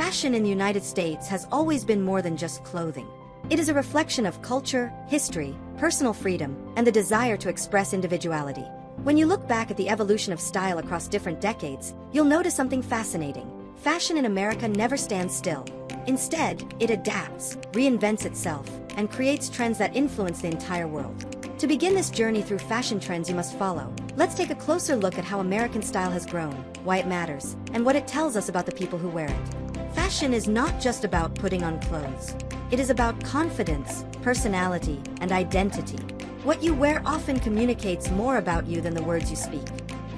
Fashion in the United States has always been more than just clothing. It is a reflection of culture, history, personal freedom, and the desire to express individuality. When you look back at the evolution of style across different decades, you'll notice something fascinating. Fashion in America never stands still. Instead, it adapts, reinvents itself, and creates trends that influence the entire world. To begin this journey through fashion trends you must follow, let's take a closer look at how American style has grown, why it matters, and what it tells us about the people who wear it. Fashion is not just about putting on clothes. It is about confidence, personality, and identity. What you wear often communicates more about you than the words you speak.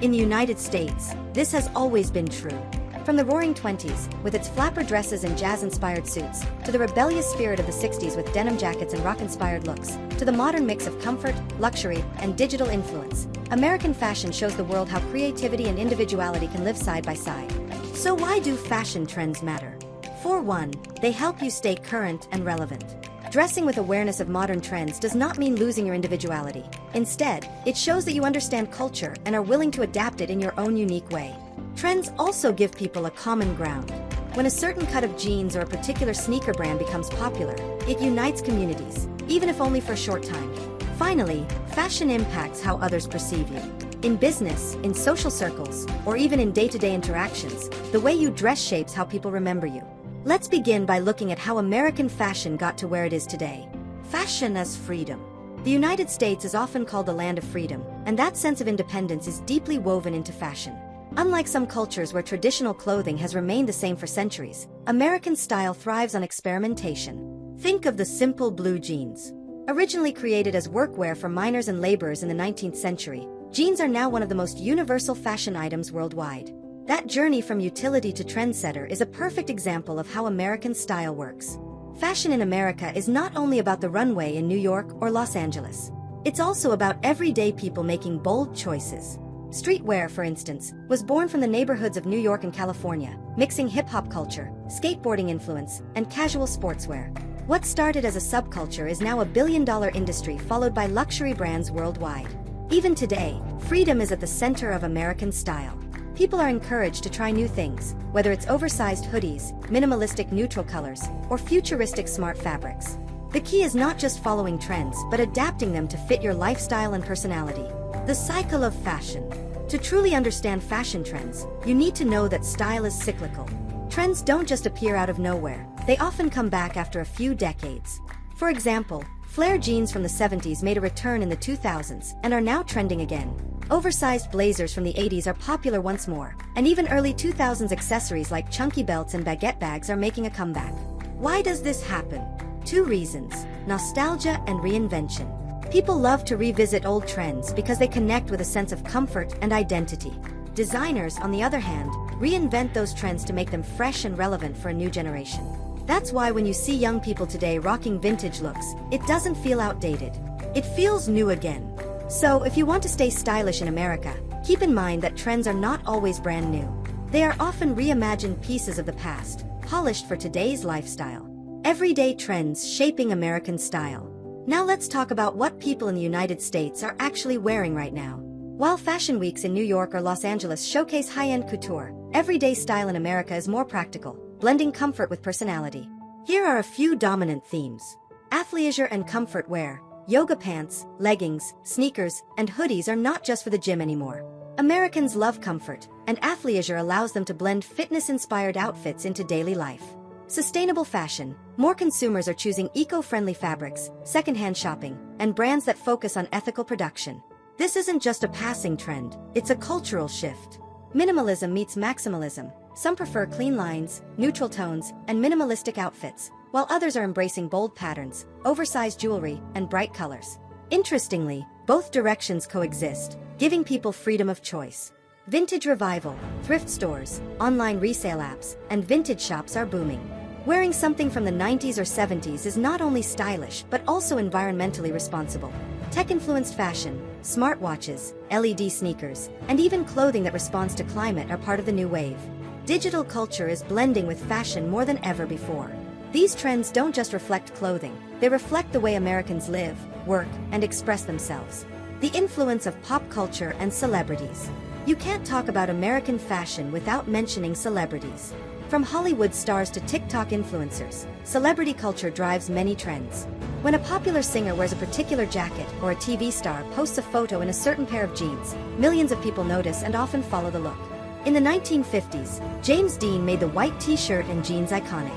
In the United States, this has always been true. From the Roaring '20s, with its flapper dresses and jazz-inspired suits, to the rebellious spirit of the '60s with denim jackets and rock-inspired looks, to the modern mix of comfort, luxury, and digital influence, American fashion shows the world how creativity and individuality can live side by side. So why do fashion trends matter? For one, they help you stay current and relevant. Dressing with awareness of modern trends does not mean losing your individuality. Instead, it shows that you understand culture and are willing to adapt it in your own unique way. Trends also give people a common ground. When a certain cut of jeans or a particular sneaker brand becomes popular, it unites communities, even if only for a short time. Finally, fashion impacts how others perceive you. In business, in social circles, or even in day-to-day interactions, the way you dress shapes how people remember you. Let's begin by looking at how American fashion got to where it is today. Fashion as freedom. The United States is often called the land of freedom, and that sense of independence is deeply woven into fashion. Unlike some cultures where traditional clothing has remained the same for centuries, American style thrives on experimentation. Think of the simple blue jeans. Originally created as workwear for miners and laborers in the 19th century, jeans are now one of the most universal fashion items worldwide. That journey from utility to trendsetter is a perfect example of how American style works. Fashion in America is not only about the runway in New York or Los Angeles. It's also about everyday people making bold choices. Streetwear, for instance, was born from the neighborhoods of New York and California, mixing hip-hop culture, skateboarding influence, and casual sportswear. What started as a subculture is now a billion-dollar industry followed by luxury brands worldwide. Even today, freedom is at the center of American style. People are encouraged to try new things, whether it's oversized hoodies, minimalistic neutral colors, or futuristic smart fabrics. The key is not just following trends, but adapting them to fit your lifestyle and personality. The cycle of fashion. To truly understand fashion trends, you need to know that style is cyclical. Trends don't just appear out of nowhere, they often come back after a few decades. For example, flare jeans from the '70s made a return in the 2000s and are now trending again. Oversized blazers from the '80s are popular once more, and even early 2000s accessories like chunky belts and baguette bags are making a comeback. Why does this happen? Two reasons: nostalgia and reinvention. People love to revisit old trends because they connect with a sense of comfort and identity. Designers, on the other hand, reinvent those trends to make them fresh and relevant for a new generation. That's why when you see young people today rocking vintage looks, it doesn't feel outdated. It feels new again. So, if you want to stay stylish in America, keep in mind that trends are not always brand new. They are often reimagined pieces of the past, polished for today's lifestyle. Everyday trends shaping American style. Now let's talk about what people in the United States are actually wearing right now. While fashion weeks in New York or Los Angeles showcase high-end couture, everyday style in America is more practical, blending comfort with personality. Here are a few dominant themes. Athleisure and comfort wear. Yoga pants, leggings, sneakers, and hoodies are not just for the gym anymore. Americans love comfort, and athleisure allows them to blend fitness-inspired outfits into daily life. Sustainable fashion. More consumers are choosing eco-friendly fabrics, secondhand shopping, and brands that focus on ethical production. This isn't just a passing trend, it's a cultural shift. Minimalism meets maximalism. Some prefer clean lines, neutral tones, and minimalistic outfits, while others are embracing bold patterns, oversized jewelry, and bright colors. Interestingly, both directions coexist, giving people freedom of choice. Vintage revival, thrift stores, online resale apps, and vintage shops are booming. Wearing something from the '90s or '70s is not only stylish but also environmentally responsible. Tech-influenced fashion, smartwatches, LED sneakers, and even clothing that responds to climate are part of the new wave. Digital culture is blending with fashion more than ever before. These trends don't just reflect clothing, they reflect the way Americans live, work, and express themselves. The influence of pop culture and celebrities. You can't talk about American fashion without mentioning celebrities. From Hollywood stars to TikTok influencers, celebrity culture drives many trends. When a popular singer wears a particular jacket or a TV star posts a photo in a certain pair of jeans, millions of people notice and often follow the look. In the 1950s, James Dean made the white t-shirt and jeans iconic.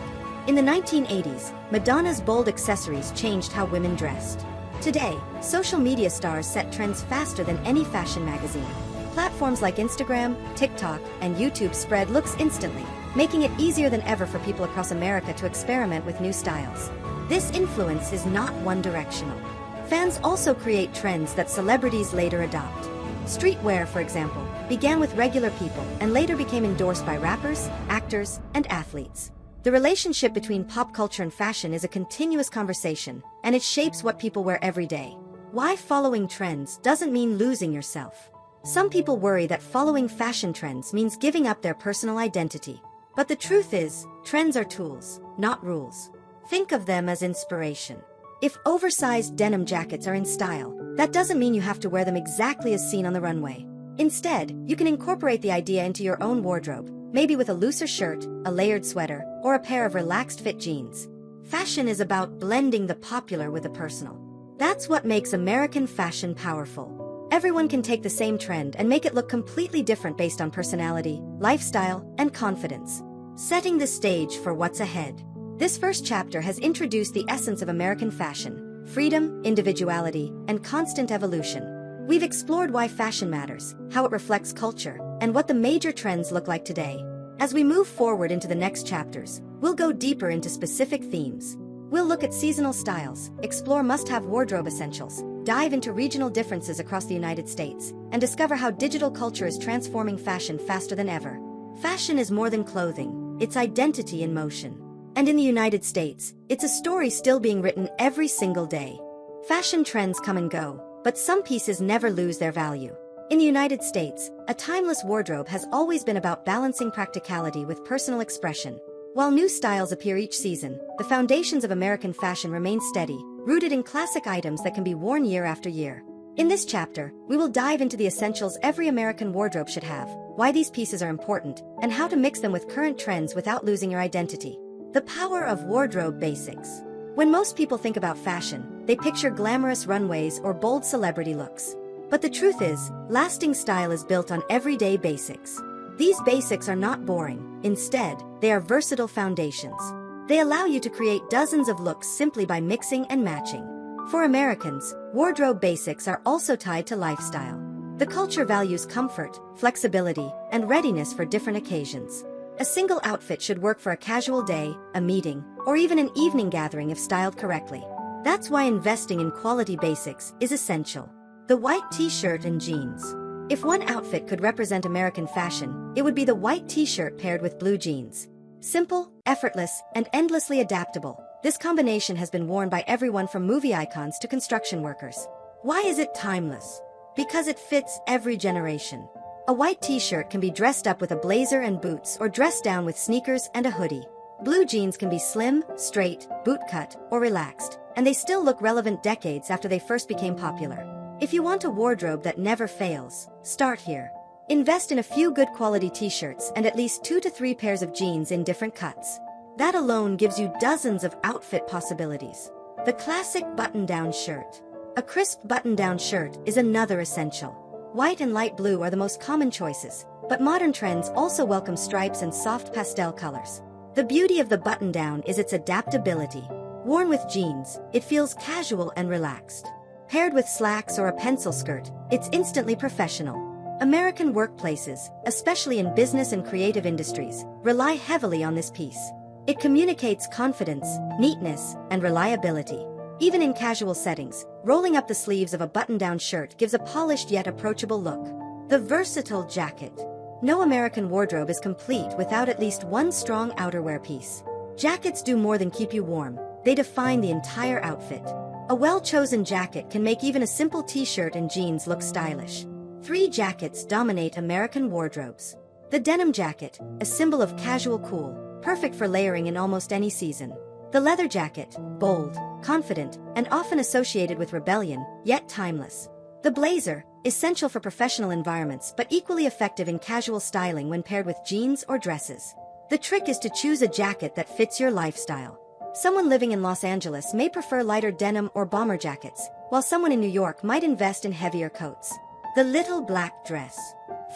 In the 1980s, Madonna's bold accessories changed how women dressed. Today, social media stars set trends faster than any fashion magazine. Platforms like Instagram, TikTok, and YouTube spread looks instantly, making it easier than ever for people across America to experiment with new styles. This influence is not one-directional. Fans also create trends that celebrities later adopt. Streetwear, for example, began with regular people and later became endorsed by rappers, actors, and athletes. The relationship between pop culture and fashion is a continuous conversation, and it shapes what people wear every day. Why following trends doesn't mean losing yourself. Some people worry that following fashion trends means giving up their personal identity. But the truth is, trends are tools, not rules. Think of them as inspiration. If oversized denim jackets are in style, that doesn't mean you have to wear them exactly as seen on the runway. Instead, you can incorporate the idea into your own wardrobe, maybe with a looser shirt, a layered sweater, or a pair of relaxed fit jeans. Fashion is about blending the popular with the personal. That's what makes American fashion powerful. Everyone can take the same trend and make it look completely different based on personality, lifestyle, and confidence. Setting the stage for what's ahead. This first chapter has introduced the essence of American fashion: freedom, individuality, and constant evolution. We've explored why fashion matters, how it reflects culture, and what the major trends look like today. As we move forward into the next chapters, we'll go deeper into specific themes. We'll look at seasonal styles, explore must-have wardrobe essentials, dive into regional differences across the United States, and discover how digital culture is transforming fashion faster than ever. Fashion is more than clothing, it's identity in motion. And in the United States, it's a story still being written every single day. Fashion trends come and go, but some pieces never lose their value. In the United States, a timeless wardrobe has always been about balancing practicality with personal expression. While new styles appear each season, the foundations of American fashion remain steady, rooted in classic items that can be worn year after year. In this chapter, we will dive into the essentials every American wardrobe should have, why these pieces are important, and how to mix them with current trends without losing your identity. The power of wardrobe basics. When most people think about fashion, they picture glamorous runways or bold celebrity looks. But the truth is, lasting style is built on everyday basics. These basics are not boring. Instead, they are versatile foundations. They allow you to create dozens of looks simply by mixing and matching. For Americans, wardrobe basics are also tied to lifestyle. The culture values comfort, flexibility, and readiness for different occasions. A single outfit should work for a casual day, a meeting, or even an evening gathering if styled correctly. That's why investing in quality basics is essential. The white t-shirt and jeans. If one outfit could represent American fashion, it would be the white t-shirt paired with blue jeans. Simple, effortless, and endlessly adaptable, this combination has been worn by everyone from movie icons to construction workers. Why is it timeless? Because it fits every generation. A white t-shirt can be dressed up with a blazer and boots or dressed down with sneakers and a hoodie. Blue jeans can be slim, straight, bootcut, or relaxed, and they still look relevant decades after they first became popular. If you want a wardrobe that never fails, start here. Invest in a few good quality t-shirts and at least 2 to 3 pairs of jeans in different cuts. That alone gives you dozens of outfit possibilities. The classic button-down shirt. A crisp button-down shirt is another essential. White and light blue are the most common choices, but modern trends also welcome stripes and soft pastel colors. The beauty of the button-down is its adaptability. Worn with jeans, it feels casual and relaxed. Paired with slacks or a pencil skirt, it's instantly professional. American workplaces, especially in business and creative industries, rely heavily on this piece. It communicates confidence, neatness, and reliability. Even in casual settings, rolling up the sleeves of a button-down shirt gives a polished yet approachable look. The versatile jacket. No American wardrobe is complete without at least one strong outerwear piece. Jackets do more than keep you warm, they define the entire outfit. A well-chosen jacket can make even a simple t-shirt and jeans look stylish. 3 jackets dominate American wardrobes. The denim jacket, a symbol of casual cool, perfect for layering in almost any season. The leather jacket, bold, confident, and often associated with rebellion, yet timeless. The blazer, essential for professional environments but equally effective in casual styling when paired with jeans or dresses. The trick is to choose a jacket that fits your lifestyle. Someone living in Los Angeles may prefer lighter denim or bomber jackets, while someone in New York might invest in heavier coats. The little black dress.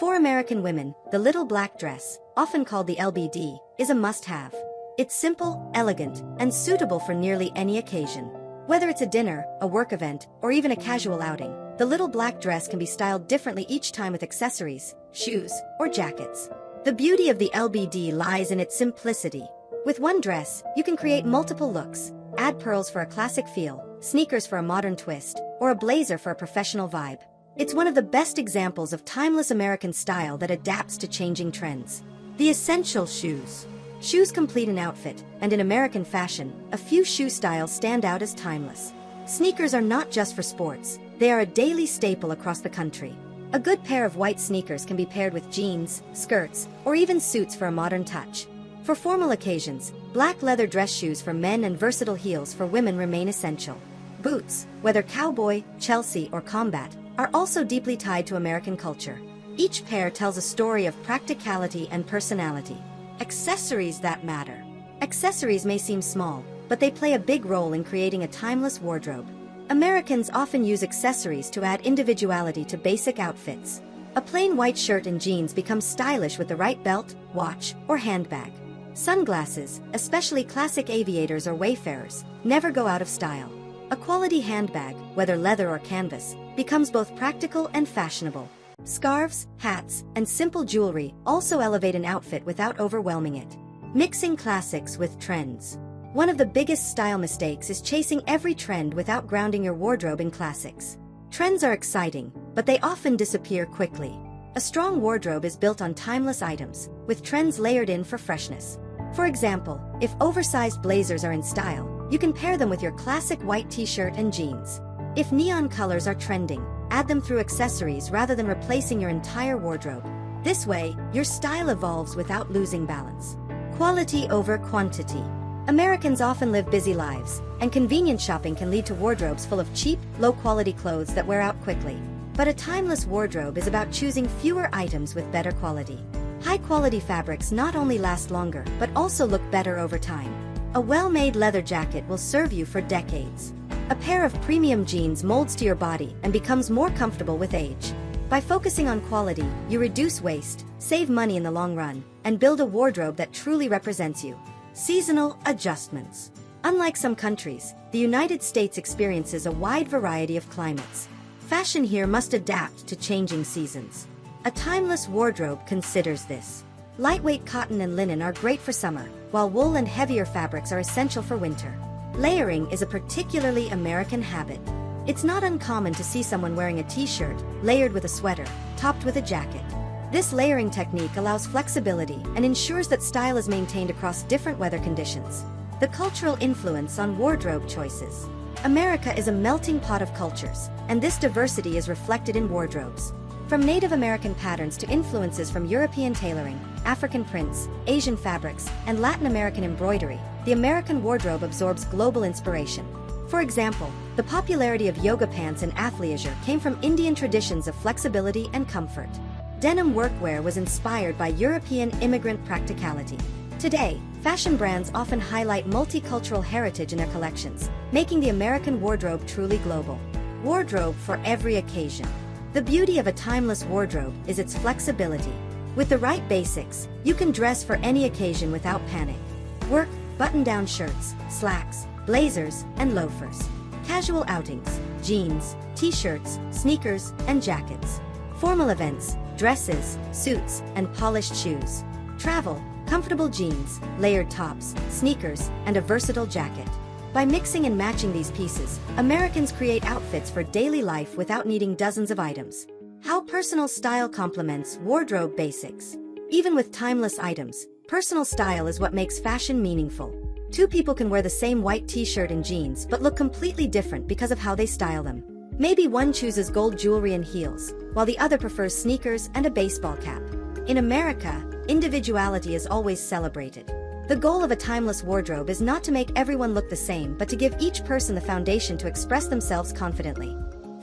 For American women, the little black dress, often called the LBD, is a must-have. It's simple, elegant, and suitable for nearly any occasion. Whether it's a dinner, a work event, or even a casual outing, the little black dress can be styled differently each time with accessories, shoes, or jackets. The beauty of the LBD lies in its simplicity. With one dress, you can create multiple looks. Add pearls for a classic feel, sneakers for a modern twist, or a blazer for a professional vibe. It's one of the best examples of timeless American style that adapts to changing trends. The essential shoes. Shoes complete an outfit, and in American fashion, a few shoe styles stand out as timeless. Sneakers are not just for sports, they are a daily staple across the country. A good pair of white sneakers can be paired with jeans, skirts, or even suits for a modern touch. For formal occasions, black leather dress shoes for men and versatile heels for women remain essential. Boots, whether cowboy, Chelsea, or combat, are also deeply tied to American culture. Each pair tells a story of practicality and personality. Accessories that matter. Accessories may seem small, but they play a big role in creating a timeless wardrobe. Americans often use accessories to add individuality to basic outfits. A plain white shirt and jeans become stylish with the right belt, watch, or handbag. Sunglasses, especially classic aviators or wayfarers, never go out of style. A quality handbag, whether leather or canvas, becomes both practical and fashionable. Scarves, hats, and simple jewelry also elevate an outfit without overwhelming it. Mixing classics with trends. One of the biggest style mistakes is chasing every trend without grounding your wardrobe in classics. Trends are exciting, but they often disappear quickly. A strong wardrobe is built on timeless items, with trends layered in for freshness. For example, if oversized blazers are in style, you can pair them with your classic white t-shirt and jeans. If neon colors are trending, add them through accessories rather than replacing your entire wardrobe. This way, your style evolves without losing balance. Quality over quantity. Americans often live busy lives, and convenience shopping can lead to wardrobes full of cheap, low-quality clothes that wear out quickly. But a timeless wardrobe is about choosing fewer items with better quality. High-quality fabrics not only last longer, but also look better over time. A well-made leather jacket will serve you for decades. A pair of premium jeans molds to your body and becomes more comfortable with age. By focusing on quality, you reduce waste, save money in the long run, and build a wardrobe that truly represents you. Seasonal adjustments. Unlike some countries, the United States experiences a wide variety of climates. Fashion here must adapt to changing seasons. A timeless wardrobe considers this. Lightweight cotton and linen are great for summer, while wool and heavier fabrics are essential for winter. Layering is a particularly American habit. It's not uncommon to see someone wearing a t-shirt, layered with a sweater, topped with a jacket. This layering technique allows flexibility and ensures that style is maintained across different weather conditions. The cultural influence on wardrobe choices. America is a melting pot of cultures, and this diversity is reflected in wardrobes. From Native American patterns to influences from European tailoring, African prints, Asian fabrics, and Latin American embroidery, the American wardrobe absorbs global inspiration. For example, the popularity of yoga pants and athleisure came from Indian traditions of flexibility and comfort. Denim workwear was inspired by European immigrant practicality. Today, fashion brands often highlight multicultural heritage in their collections, making the American wardrobe truly global. Wardrobe for every occasion. The beauty of a timeless wardrobe is its flexibility. With the right basics, you can dress for any occasion without panic. Work, button-down shirts, slacks, blazers, and loafers. Casual outings, jeans, t-shirts, sneakers, and jackets. Formal events, dresses, suits, and polished shoes. Travel, comfortable jeans, layered tops, sneakers, and a versatile jacket. By mixing and matching these pieces, Americans create outfits for daily life without needing dozens of items. How personal style complements wardrobe basics. Even with timeless items, personal style is what makes fashion meaningful. Two people can wear the same white t-shirt and jeans but look completely different because of how they style them. Maybe one chooses gold jewelry and heels, while the other prefers sneakers and a baseball cap. In America, individuality is always celebrated. The goal of a timeless wardrobe is not to make everyone look the same but to give each person the foundation to express themselves confidently.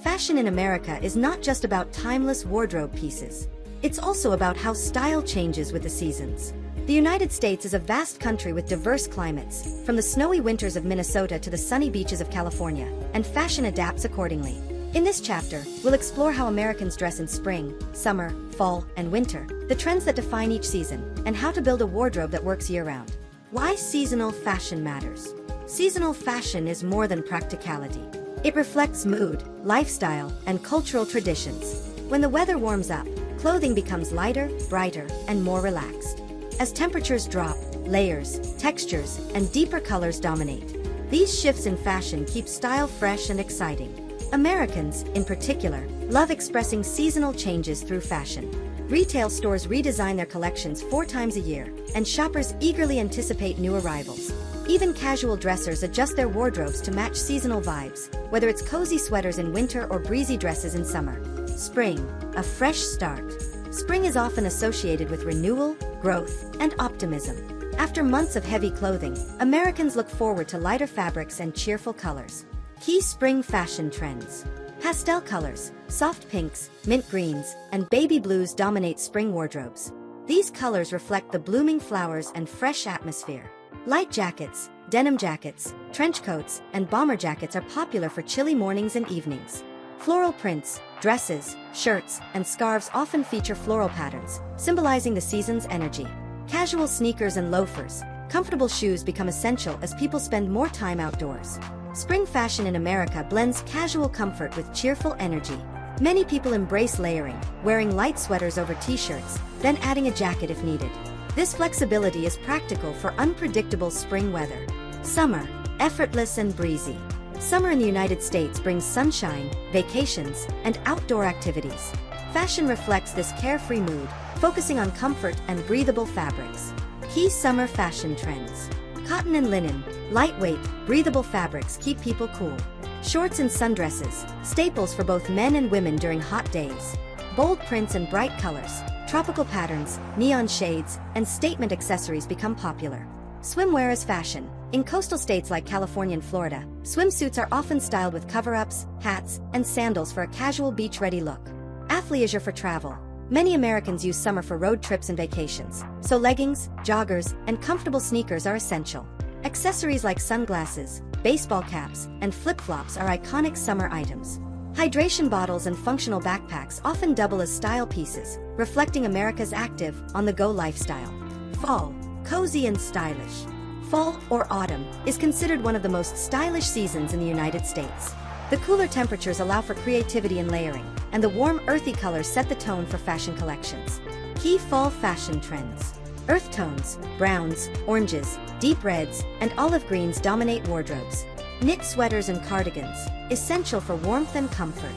Fashion in America is not just about timeless wardrobe pieces. It's also about how style changes with the seasons. The United States is a vast country with diverse climates, from the snowy winters of Minnesota to the sunny beaches of California, and fashion adapts accordingly. In this chapter, we'll explore how Americans dress in spring, summer, fall, and winter, the trends that define each season, and how to build a wardrobe that works year-round. Why seasonal fashion matters. Seasonal fashion is more than practicality. It reflects mood, lifestyle, and cultural traditions. When the weather warms up, clothing becomes lighter, brighter, and more relaxed. As temperatures drop, layers, textures, and deeper colors dominate. These shifts in fashion keep style fresh and exciting. Americans, in particular, love expressing seasonal changes through fashion. Retail stores redesign their collections 4 times a year, and shoppers eagerly anticipate new arrivals. Even casual dressers adjust their wardrobes to match seasonal vibes, whether it's cozy sweaters in winter or breezy dresses in summer. Spring, a fresh start. Spring is often associated with renewal, growth, and optimism. After months of heavy clothing, Americans look forward to lighter fabrics and cheerful colors. Key spring fashion trends. Pastel colors, soft pinks, mint greens, and baby blues dominate spring wardrobes. These colors reflect the blooming flowers and fresh atmosphere. Light jackets, denim jackets, trench coats, and bomber jackets are popular for chilly mornings and evenings. Floral prints, dresses, shirts, and scarves often feature floral patterns, symbolizing the season's energy. Casual sneakers and loafers, comfortable shoes become essential as people spend more time outdoors. Spring fashion in America blends casual comfort with cheerful energy. Many people embrace layering, wearing light sweaters over t-shirts, then adding a jacket if needed. This flexibility is practical for unpredictable spring weather. Summer, effortless and breezy. Summer in the United States brings sunshine, vacations, and outdoor activities. Fashion reflects this carefree mood, focusing on comfort and breathable fabrics. Key summer fashion trends. Cotton and linen, lightweight, breathable fabrics keep people cool. Shorts and sundresses, staples for both men and women during hot days. Bold prints and bright colors, tropical patterns, neon shades, and statement accessories become popular. Swimwear as fashion. In coastal states like California and Florida, swimsuits are often styled with cover-ups, hats, and sandals for a casual beach-ready look. Athleisure for travel. Many Americans use summer for road trips and vacations, so leggings, joggers, and comfortable sneakers are essential. Accessories like sunglasses, baseball caps, and flip-flops are iconic summer items. Hydration bottles and functional backpacks often double as style pieces, reflecting America's active, on-the-go lifestyle. Fall, cozy and stylish. Fall, or autumn, is considered one of the most stylish seasons in the United States. The cooler temperatures allow for creativity and layering, and the warm, earthy colors set the tone for fashion collections. Key fall fashion trends. Earth tones, browns, oranges, deep reds, and olive greens dominate wardrobes. Knit sweaters and cardigans, essential for warmth and comfort.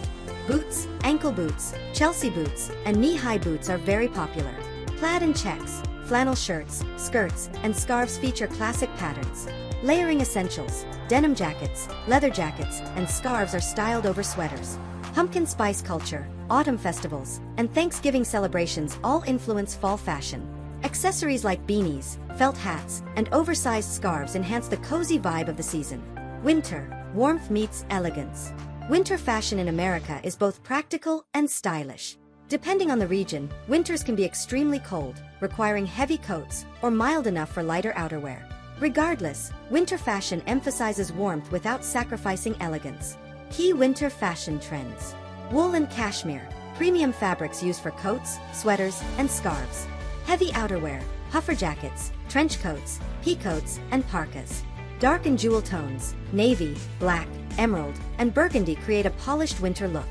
Boots, ankle boots, Chelsea boots, and knee-high boots are very popular. Plaid and checks, flannel shirts, skirts, and scarves feature classic patterns. Layering essentials, denim jackets, leather jackets, and scarves are styled over sweaters. Pumpkin spice culture, autumn festivals, and Thanksgiving celebrations all influence fall fashion. Accessories like beanies, felt hats, and oversized scarves enhance the cozy vibe of the season. Winter, warmth meets elegance. Winter fashion in America is both practical and stylish. Depending on the region, winters can be extremely cold, requiring heavy coats, or mild enough for lighter outerwear. Regardless, winter fashion emphasizes warmth without sacrificing elegance. Key winter fashion trends. Wool and cashmere, premium fabrics used for coats, sweaters, and scarves. Heavy outerwear, puffer jackets, trench coats, peacoats, and parkas. Dark and jewel tones, navy, black, emerald, and burgundy create a polished winter look.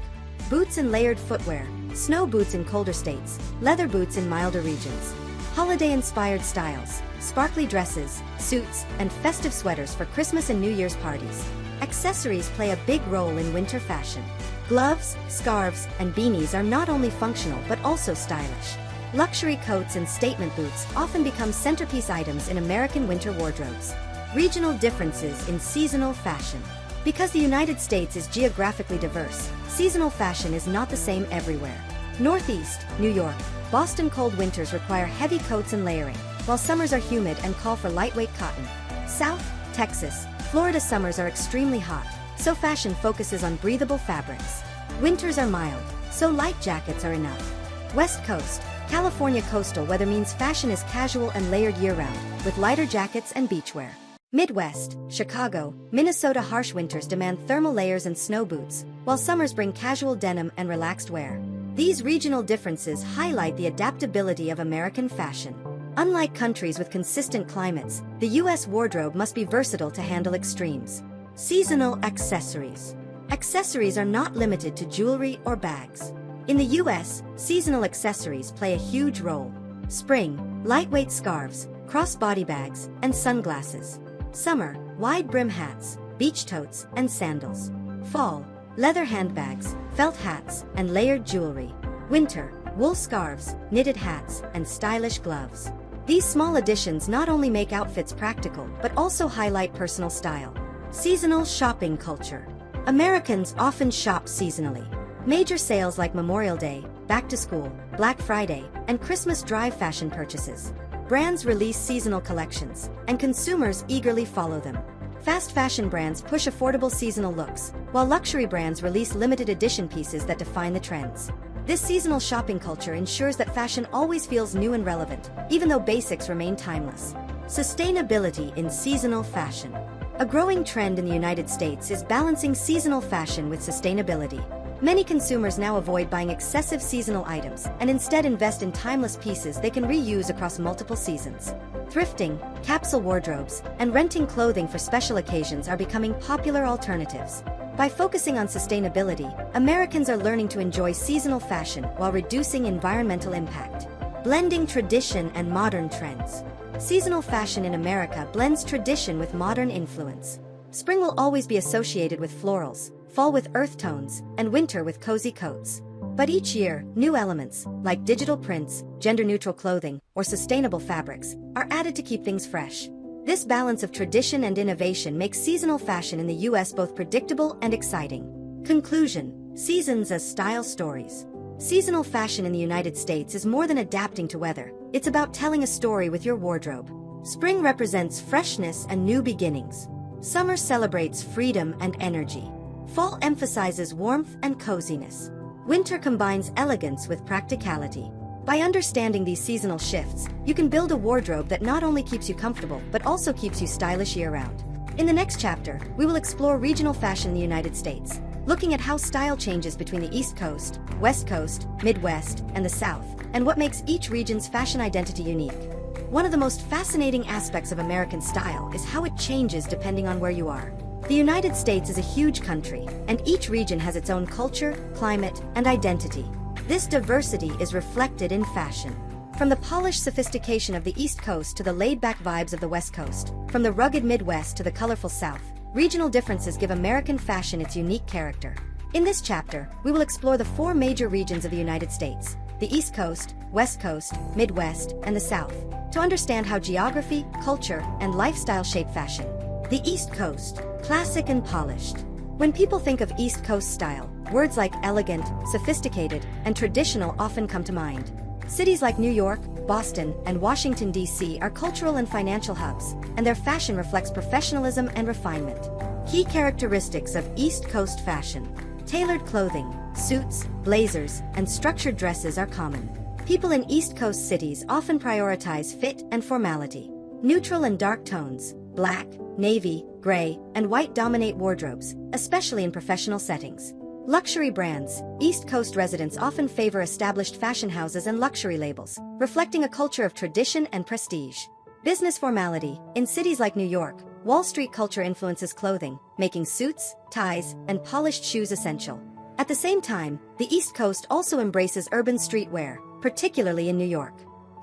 Boots and layered footwear, snow boots in colder states, leather boots in milder regions. Holiday-inspired styles, sparkly dresses, suits, and festive sweaters for Christmas and New Year's parties. Accessories play a big role in winter fashion. Gloves, scarves, and beanies are not only functional but also stylish. Luxury coats and statement boots often become centerpiece items in American winter wardrobes. Regional differences in seasonal fashion. Because the United States is geographically diverse, seasonal fashion is not the same everywhere. Northeast, New York, Boston cold winters require heavy coats and layering, while summers are humid and call for lightweight cotton. South, Texas, Florida summers are extremely hot, so fashion focuses on breathable fabrics. Winters are mild, so light jackets are enough. West Coast, California coastal weather means fashion is casual and layered year-round, with lighter jackets and beachwear. Midwest, Chicago, Minnesota harsh winters demand thermal layers and snow boots, while summers bring casual denim and relaxed wear. These regional differences highlight the adaptability of American fashion. Unlike countries with consistent climates, the U.S. wardrobe must be versatile to handle extremes. Seasonal accessories. Accessories are not limited to jewelry or bags. In the U.S., seasonal accessories play a huge role. Spring, lightweight scarves, crossbody bags, and sunglasses. Summer, wide brim hats, beach totes, and sandals. Fall, leather handbags, felt hats, and layered jewelry. Winter, wool scarves, knitted hats, and stylish gloves. These small additions not only make outfits practical, but also highlight personal style. Seasonal shopping culture. Americans often shop seasonally. Major sales like Memorial Day, Back to School, Black Friday, and Christmas drive fashion purchases. Brands release seasonal collections, and consumers eagerly follow them. Fast fashion brands push affordable seasonal looks, while luxury brands release limited edition pieces that define the trends. This seasonal shopping culture ensures that fashion always feels new and relevant, even though basics remain timeless. Sustainability in seasonal fashion. A growing trend in the United States is balancing seasonal fashion with sustainability. Many consumers now avoid buying excessive seasonal items and instead invest in timeless pieces they can reuse across multiple seasons. Thrifting, capsule wardrobes, and renting clothing for special occasions are becoming popular alternatives. By focusing on sustainability, Americans are learning to enjoy seasonal fashion while reducing environmental impact. Blending tradition and modern trends. Seasonal fashion in America blends tradition with modern influence. Spring will always be associated with florals, fall with earth tones, and winter with cozy coats. But each year, new elements, like digital prints, gender-neutral clothing, or sustainable fabrics, are added to keep things fresh. This balance of tradition and innovation makes seasonal fashion in the U.S. both predictable and exciting. Conclusion: seasons as style stories. Seasonal fashion in the United States is more than adapting to weather. It's about telling a story with your wardrobe. Spring represents freshness and new beginnings. Summer celebrates freedom and energy. Fall emphasizes warmth and coziness. Winter combines elegance with practicality. By understanding these seasonal shifts, you can build a wardrobe that not only keeps you comfortable, but also keeps you stylish year-round. In the next chapter, we will explore regional fashion in the United States, looking at how style changes between the East Coast, West Coast, Midwest, and the South, and what makes each region's fashion identity unique. One of the most fascinating aspects of American style is how it changes depending on where you are. The United States is a huge country, and each region has its own culture, climate, and identity. This diversity is reflected in fashion. From the polished sophistication of the East Coast to the laid-back vibes of the West Coast, from the rugged Midwest to the colorful South, regional differences give American fashion its unique character. In this chapter, we will explore the 4 major regions of the United States: the East Coast, West Coast, Midwest, and the South, to understand how geography, culture, and lifestyle shape fashion. The East Coast, classic and polished. When people think of East Coast style, words like elegant, sophisticated, and traditional often come to mind. Cities like New York, Boston, and Washington, D.C. are cultural and financial hubs, and their fashion reflects professionalism and refinement. Key characteristics of East Coast fashion. Tailored clothing, suits, blazers, and structured dresses are common. People in East Coast cities often prioritize fit and formality. Neutral and dark tones, black, navy, gray, and white dominate wardrobes, especially in professional settings. Luxury brands. East Coast residents often favor established fashion houses and luxury labels, reflecting a culture of tradition and prestige. Business formality. In cities like New York, Wall Street culture influences clothing, making suits, ties, and polished shoes essential. At the same time, the East Coast also embraces urban streetwear, particularly in New York.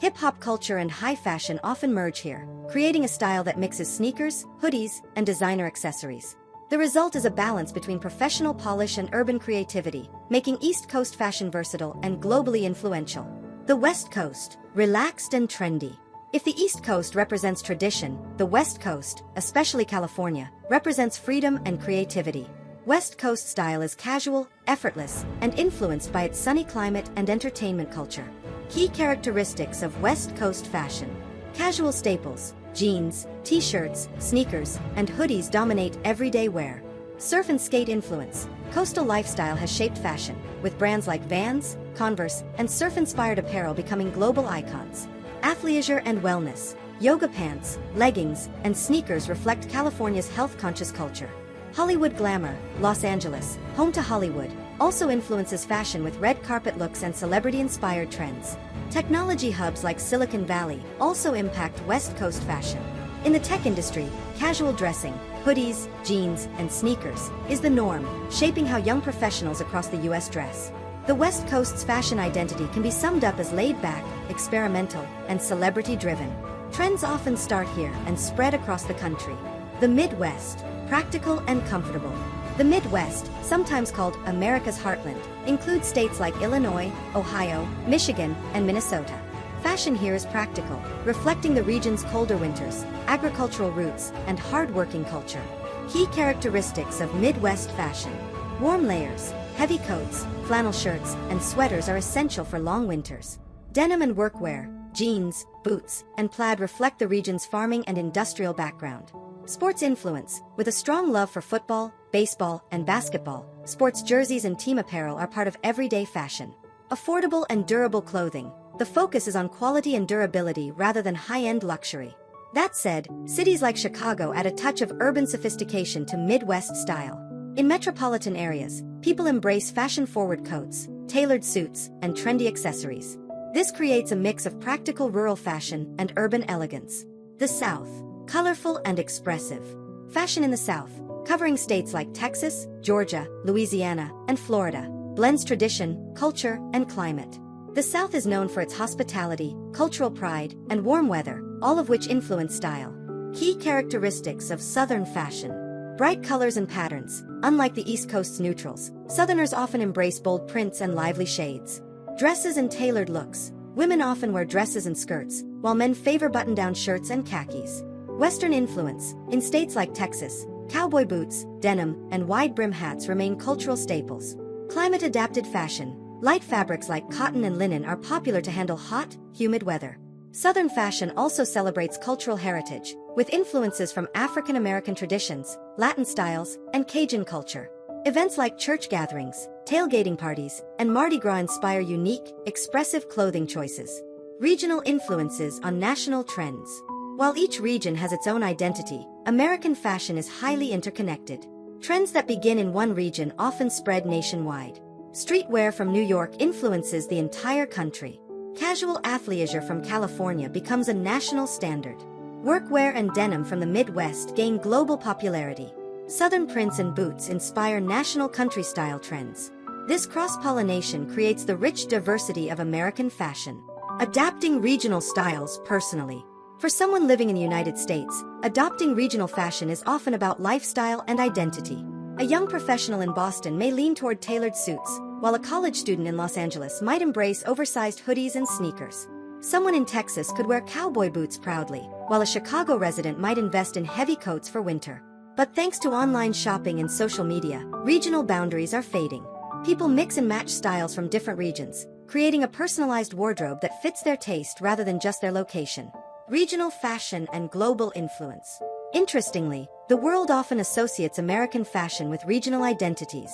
Hip-hop culture and high fashion often merge here, creating a style that mixes sneakers, hoodies, and designer accessories. The result is a balance between professional polish and urban creativity, making East Coast fashion versatile and globally influential. The West Coast, relaxed and trendy. If the East Coast represents tradition, the West Coast, especially California, represents freedom and creativity. West Coast style is casual, effortless, and influenced by its sunny climate and entertainment culture. Key characteristics of West Coast fashion. Casual staples, jeans, t-shirts, sneakers, and hoodies dominate everyday wear. Surf and skate influence. Coastal lifestyle has shaped fashion, with brands like Vans, Converse, and surf-inspired apparel becoming global icons. Athleisure and wellness. Yoga pants, leggings, and sneakers reflect California's health-conscious culture. Hollywood glamour. Los Angeles, home to Hollywood, also influences fashion with red carpet looks and celebrity-inspired trends. Technology hubs like Silicon Valley also impact West Coast fashion. In the tech industry, casual dressing, hoodies, jeans, and sneakers is the norm, shaping how young professionals across the US dress. The West Coast's fashion identity can be summed up as laid-back, experimental, and celebrity-driven. Trends often start here and spread across the country. The Midwest, practical and comfortable. The Midwest, sometimes called America's Heartland, includes states like Illinois, Ohio, Michigan, and Minnesota. Fashion here is practical, reflecting the region's colder winters, agricultural roots, and hard-working culture. Key characteristics of Midwest fashion. Warm layers, heavy coats, flannel shirts, and sweaters are essential for long winters. Denim and workwear, jeans, boots, and plaid reflect the region's farming and industrial background. Sports influence, with a strong love for football, baseball, and basketball, sports jerseys and team apparel are part of everyday fashion. Affordable and durable clothing. The focus is on quality and durability rather than high-end luxury. That said, cities like Chicago add a touch of urban sophistication to Midwest style. In metropolitan areas, people embrace fashion-forward coats, tailored suits, and trendy accessories. This creates a mix of practical rural fashion and urban elegance. The South. Colorful and expressive. Fashion in the South, covering states like Texas, Georgia, Louisiana, and Florida, blends tradition, culture, and climate. The South is known for its hospitality, cultural pride, and warm weather, all of which influence style. Key characteristics of Southern fashion. Bright colors and patterns. Unlike the East Coast's neutrals, Southerners often embrace bold prints and lively shades. Dresses and tailored looks. Women often wear dresses and skirts, while men favor button-down shirts and khakis. Western influence. In states like Texas, cowboy boots, denim, and wide-brim hats remain cultural staples. Climate-adapted fashion. Light fabrics like cotton and linen are popular to handle hot, humid weather. Southern fashion also celebrates cultural heritage, with influences from African American traditions, Latin styles, and Cajun culture. Events like church gatherings, tailgating parties, and Mardi Gras inspire unique, expressive clothing choices. Regional influences on national trends. While each region has its own identity, American fashion is highly interconnected. Trends that begin in one region often spread nationwide. Streetwear from New York influences the entire country. Casual athleisure from California becomes a national standard. Workwear and denim from the Midwest gain global popularity. Southern prints and boots inspire national country-style trends. This cross-pollination creates the rich diversity of American fashion. Adapting regional styles personally. For someone living in the United States, adopting regional fashion is often about lifestyle and identity. A young professional in Boston may lean toward tailored suits, while a college student in Los Angeles might embrace oversized hoodies and sneakers. Someone in Texas could wear cowboy boots proudly, while a Chicago resident might invest in heavy coats for winter. But thanks to online shopping and social media, regional boundaries are fading. People mix and match styles from different regions, creating a personalized wardrobe that fits their taste rather than just their location. Regional fashion and global influence. Interestingly, the world often associates American fashion with regional identities.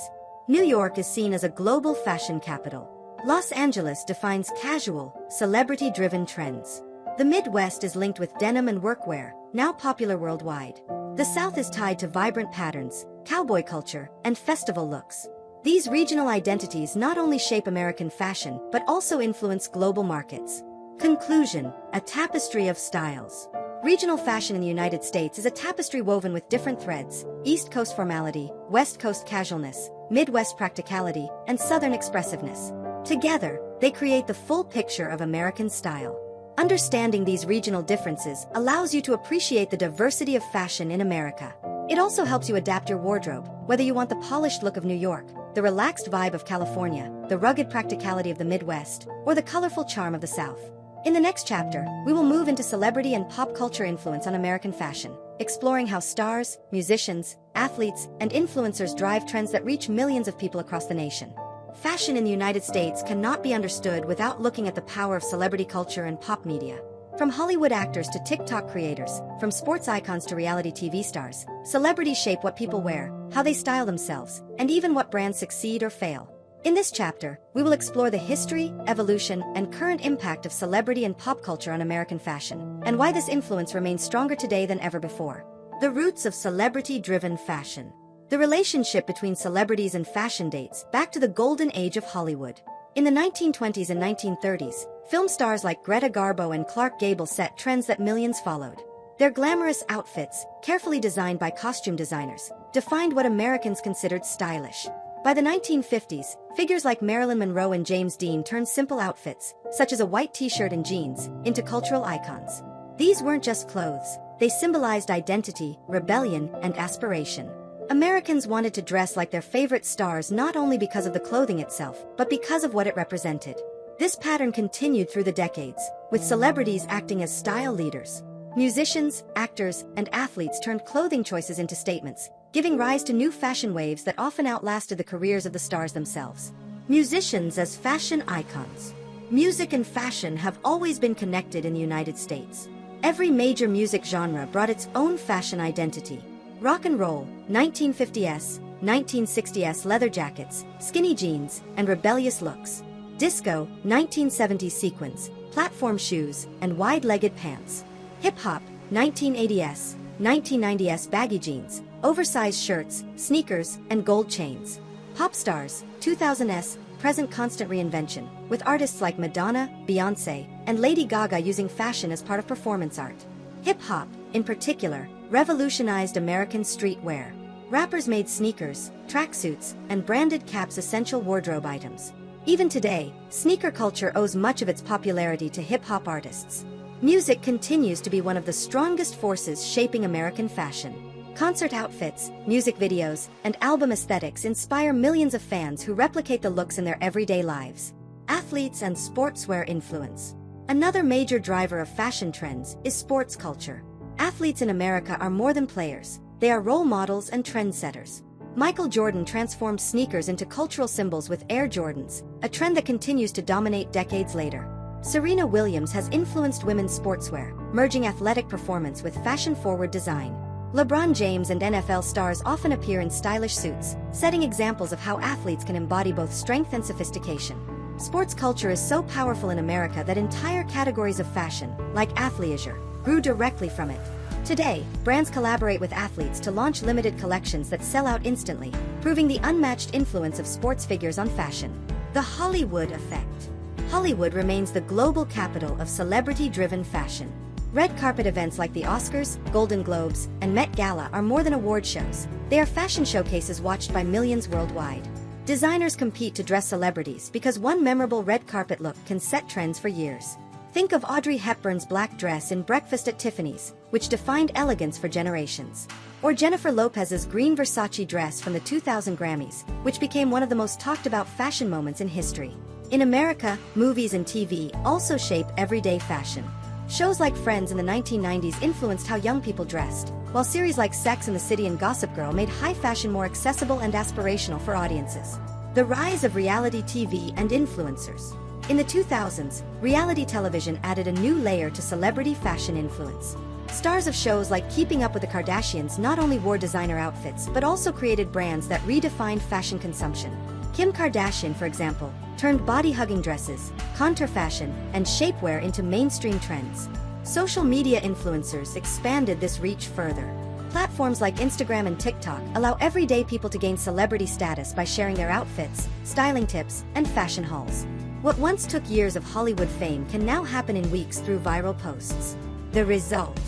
New York is seen as a global fashion capital. Los Angeles defines casual, celebrity-driven trends. The Midwest is linked with denim and workwear, now popular worldwide. The South is tied to vibrant patterns, cowboy culture, and festival looks. These regional identities not only shape American fashion, but also influence global markets. Conclusion: a tapestry of styles. Regional fashion in the United States is a tapestry woven with different threads: East Coast formality, West Coast casualness, Midwest practicality, and Southern expressiveness. Together, they create the full picture of American style. Understanding these regional differences allows you to appreciate the diversity of fashion in America. It also helps you adapt your wardrobe, whether you want the polished look of New York, the relaxed vibe of California, the rugged practicality of the Midwest, or the colorful charm of the South. In the next chapter, we will move into celebrity and pop culture influence on American fashion, exploring how stars, musicians, athletes, and influencers drive trends that reach millions of people across the nation. Fashion in the United States cannot be understood without looking at the power of celebrity culture and pop media. From Hollywood actors to TikTok creators, from sports icons to reality TV stars, celebrities shape what people wear, how they style themselves, and even what brands succeed or fail. In this chapter, we will explore the history, evolution, and current impact of celebrity and pop culture on American fashion, and why this influence remains stronger today than ever before. The roots of celebrity-driven fashion. The relationship between celebrities and fashion dates back to the golden age of Hollywood. In the 1920s and 1930s, film stars like Greta Garbo and Clark Gable set trends that millions followed. Their glamorous outfits, carefully designed by costume designers, defined what Americans considered stylish. By the 1950s, figures like Marilyn Monroe and James Dean turned simple outfits, such as a white t-shirt and jeans, into cultural icons. These weren't just clothes, they symbolized identity, rebellion, and aspiration. Americans wanted to dress like their favorite stars not only because of the clothing itself, but because of what it represented. This pattern continued through the decades, with celebrities acting as style leaders. Musicians, actors, and athletes turned clothing choices into statements, giving rise to new fashion waves that often outlasted the careers of the stars themselves. Musicians as fashion icons. Music and fashion have always been connected in the United States. Every major music genre brought its own fashion identity. Rock and roll, 1950s, 1960s leather jackets, skinny jeans, and rebellious looks. Disco, 1970s sequins, platform shoes, and wide-legged pants. Hip-hop, 1980s, 1990s baggy jeans, oversized shirts, sneakers, and gold chains. Pop stars, 2000s, present constant reinvention, with artists like Madonna, Beyoncé, and Lady Gaga using fashion as part of performance art. Hip-hop, in particular, revolutionized American streetwear. Rappers made sneakers, tracksuits, and branded caps essential wardrobe items. Even today, sneaker culture owes much of its popularity to hip-hop artists. Music continues to be one of the strongest forces shaping American fashion. Concert outfits, music videos, and album aesthetics inspire millions of fans who replicate the looks in their everyday lives. Athletes and sportswear influence. Another major driver of fashion trends is sports culture. Athletes in America are more than players, they are role models and trendsetters. Michael Jordan transformed sneakers into cultural symbols with Air Jordans, a trend that continues to dominate decades later. Serena Williams has influenced women's sportswear, merging athletic performance with fashion-forward design. LeBron James and NFL stars often appear in stylish suits, setting examples of how athletes can embody both strength and sophistication. Sports culture is so powerful in America that entire categories of fashion, like athleisure, grew directly from it. Today, brands collaborate with athletes to launch limited collections that sell out instantly, proving the unmatched influence of sports figures on fashion. The Hollywood effect. Hollywood remains the global capital of celebrity-driven fashion. Red carpet events like the Oscars, Golden Globes, and Met Gala are more than award shows. They are fashion showcases watched by millions worldwide. Designers compete to dress celebrities because one memorable red carpet look can set trends for years. Think of Audrey Hepburn's black dress in Breakfast at Tiffany's, which defined elegance for generations. Or Jennifer Lopez's green Versace dress from the 2000 Grammys, which became one of the most talked about fashion moments in history. In America, movies and TV also shape everyday fashion. Shows like Friends in the 1990s influenced how young people dressed, while series like Sex and the City and Gossip Girl made high fashion more accessible and aspirational for audiences. The rise of reality TV and influencers. In the 2000s, reality television added a new layer to celebrity fashion influence. Stars of shows like Keeping Up with the Kardashians not only wore designer outfits but also created brands that redefined fashion consumption. Kim Kardashian, for example, turned body-hugging dresses, contour fashion, and shapewear into mainstream trends. Social media influencers expanded this reach further. Platforms like Instagram and TikTok allow everyday people to gain celebrity status by sharing their outfits, styling tips, and fashion hauls. What once took years of Hollywood fame can now happen in weeks through viral posts. The result: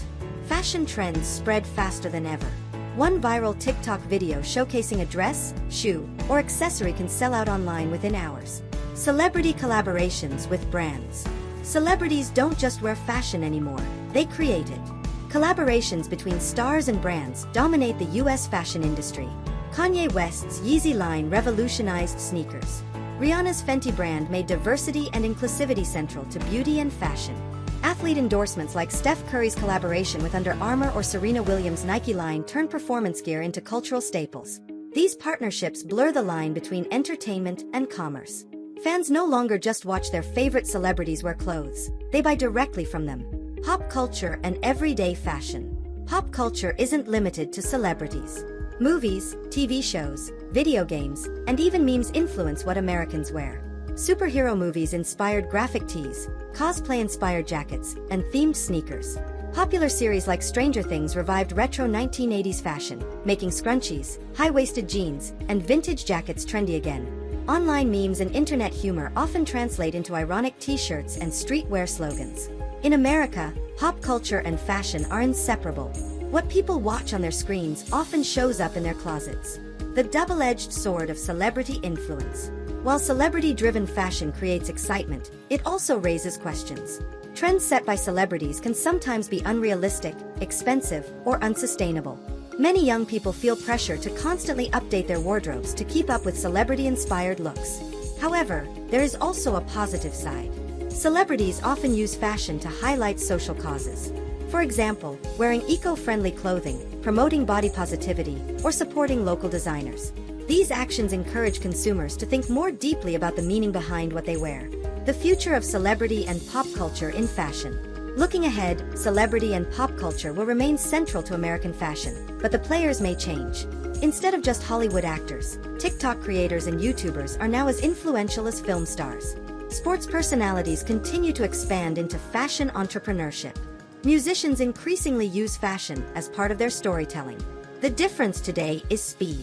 fashion trends spread faster than ever. One viral TikTok video showcasing a dress, shoe, or accessory can sell out online within hours. Celebrity collaborations with brands. Celebrities don't just wear fashion anymore, they create it. Collaborations between stars and brands dominate the US fashion industry. Kanye West's Yeezy line revolutionized sneakers. Rihanna's Fenty brand made diversity and inclusivity central to beauty and fashion. Athlete endorsements like Steph Curry's collaboration with Under Armour or Serena Williams' Nike line turned performance gear into cultural staples. These partnerships blur the line between entertainment and commerce. Fans no longer just watch their favorite celebrities wear clothes, they buy directly from them. Pop culture and everyday fashion. Pop culture isn't limited to celebrities. Movies, TV shows, video games, and even memes influence what Americans wear. Superhero movies inspired graphic tees, cosplay-inspired jackets, and themed sneakers. Popular series like Stranger Things revived retro 1980s fashion, making scrunchies, high-waisted jeans, and vintage jackets trendy again. Online memes and internet humor often translate into ironic t-shirts and streetwear slogans. In America, pop culture and fashion are inseparable. What people watch on their screens often shows up in their closets. The double-edged sword of celebrity influence. While celebrity-driven fashion creates excitement, it also raises questions. Trends set by celebrities can sometimes be unrealistic, expensive, or unsustainable. Many young people feel pressure to constantly update their wardrobes to keep up with celebrity-inspired looks. However, there is also a positive side. Celebrities often use fashion to highlight social causes. For example, wearing eco-friendly clothing, promoting body positivity, or supporting local designers. These actions encourage consumers to think more deeply about the meaning behind what they wear. The future of celebrity and pop culture in fashion. Looking ahead, celebrity and pop culture will remain central to American fashion, but the players may change. Instead of just Hollywood actors, TikTok creators and YouTubers are now as influential as film stars. Sports personalities continue to expand into fashion entrepreneurship. Musicians increasingly use fashion as part of their storytelling. The difference today is speed.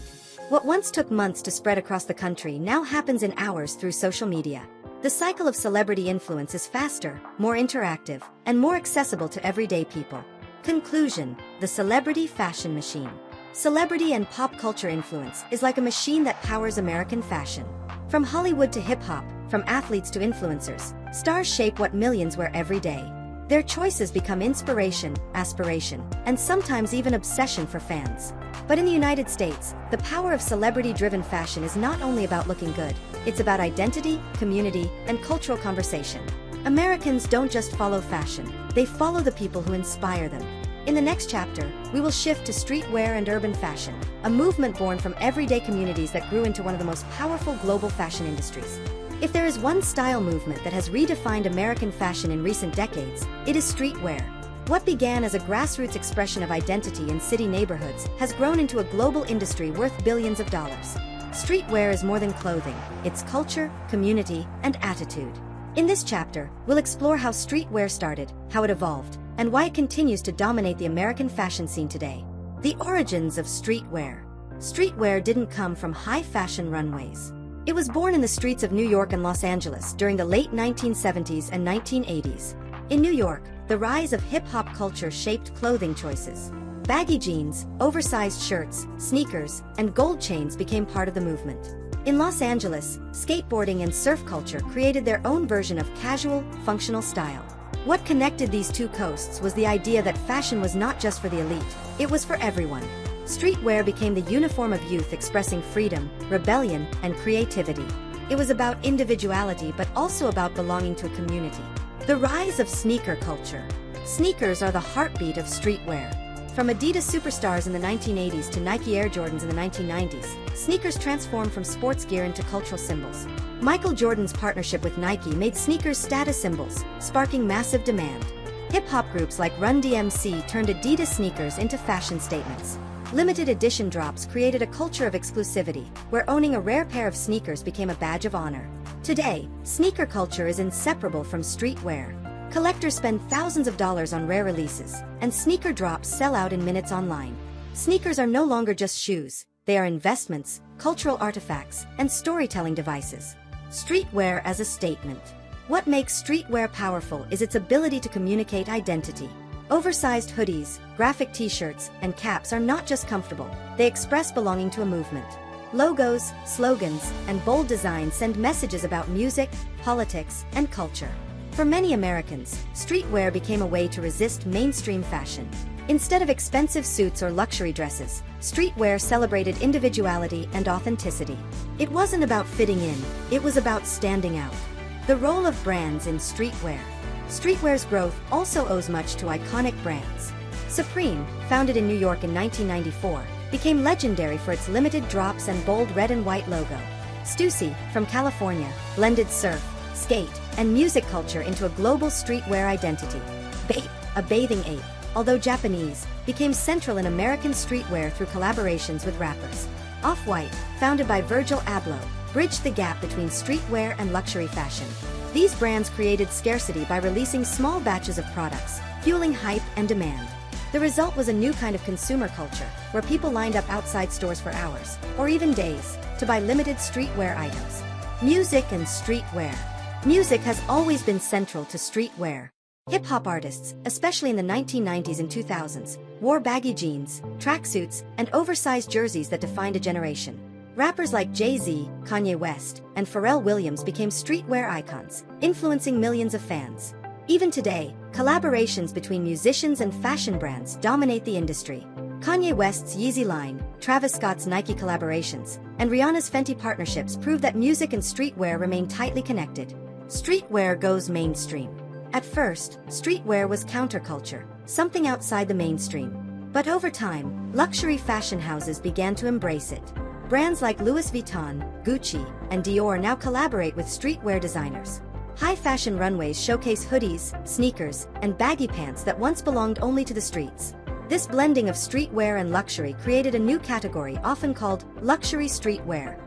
What once took months to spread across the country now happens in hours through social media. The cycle of celebrity influence is faster, more interactive, and more accessible to everyday people. Conclusion: the celebrity fashion machine. Celebrity and pop culture influence is like a machine that powers American fashion. From Hollywood to hip-hop, from athletes to influencers, stars shape what millions wear every day. Their choices become inspiration, aspiration, and sometimes even obsession for fans. But in the United States, the power of celebrity-driven fashion is not only about looking good, it's about identity, community, and cultural conversation. Americans don't just follow fashion, they follow the people who inspire them. In the next chapter, we will shift to streetwear and urban fashion, a movement born from everyday communities that grew into one of the most powerful global fashion industries. If there is one style movement that has redefined American fashion in recent decades, it is streetwear. What began as a grassroots expression of identity in city neighborhoods has grown into a global industry worth billions of dollars. Streetwear is more than clothing, it's culture, community, and attitude. In this chapter, we'll explore how streetwear started, how it evolved, and why it continues to dominate the American fashion scene today. The origins of streetwear. Streetwear didn't come from high-fashion runways. It was born in the streets of New York and Los Angeles during the late 1970s and 1980s. In New York, the rise of hip-hop culture shaped clothing choices. Baggy jeans, oversized shirts, sneakers, and gold chains became part of the movement. In Los Angeles, skateboarding and surf culture created their own version of casual, functional style. What connected these two coasts was the idea that fashion was not just for the elite, it was for everyone. Streetwear became the uniform of youth expressing freedom, rebellion, and creativity. It was about individuality but also about belonging to a community. The rise of sneaker culture. Sneakers are the heartbeat of streetwear. From Adidas superstars in the 1980s to Nike Air Jordans in the 1990s, sneakers transformed from sports gear into cultural symbols. Michael Jordan's partnership with Nike made sneakers status symbols, sparking massive demand. Hip-hop groups like Run DMC turned Adidas sneakers into fashion statements. Limited edition drops created a culture of exclusivity, where owning a rare pair of sneakers became a badge of honor. Today, sneaker culture is inseparable from streetwear. Collectors spend thousands of dollars on rare releases, and sneaker drops sell out in minutes online. Sneakers are no longer just shoes, they are investments, cultural artifacts, and storytelling devices. Streetwear as a statement. What makes streetwear powerful is its ability to communicate identity. Oversized hoodies, graphic t-shirts, and caps are not just comfortable, they express belonging to a movement. Logos, slogans, and bold designs send messages about music, politics, and culture. For many Americans, streetwear became a way to resist mainstream fashion. Instead of expensive suits or luxury dresses, streetwear celebrated individuality and authenticity. It wasn't about fitting in, it was about standing out. The role of brands in streetwear. Streetwear's growth also owes much to iconic brands. Supreme, founded in New York in 1994, became legendary for its limited drops and bold red and white logo. Stussy, from California, blended surf, skate, and music culture into a global streetwear identity. Bape, a bathing ape, although Japanese, became central in American streetwear through collaborations with rappers. Off-White, founded by Virgil Abloh, bridged the gap between streetwear and luxury fashion. These brands created scarcity by releasing small batches of products, fueling hype and demand. The result was a new kind of consumer culture, where people lined up outside stores for hours, or even days, to buy limited streetwear items. Music and streetwear. Music has always been central to streetwear. Hip-hop artists, especially in the 1990s and 2000s, wore baggy jeans, tracksuits, and oversized jerseys that defined a generation. Rappers like Jay-Z, Kanye West, and Pharrell Williams became streetwear icons, influencing millions of fans. Even today, collaborations between musicians and fashion brands dominate the industry. Kanye West's Yeezy line, Travis Scott's Nike collaborations, and Rihanna's Fenty partnerships prove that music and streetwear remain tightly connected. Streetwear goes mainstream. At first, streetwear was counterculture, something outside the mainstream. But over time, luxury fashion houses began to embrace it. Brands like Louis Vuitton, Gucci, and Dior now collaborate with streetwear designers. High-fashion runways showcase hoodies, sneakers, and baggy pants that once belonged only to the streets. This blending of streetwear and luxury created a new category often called luxury streetwear.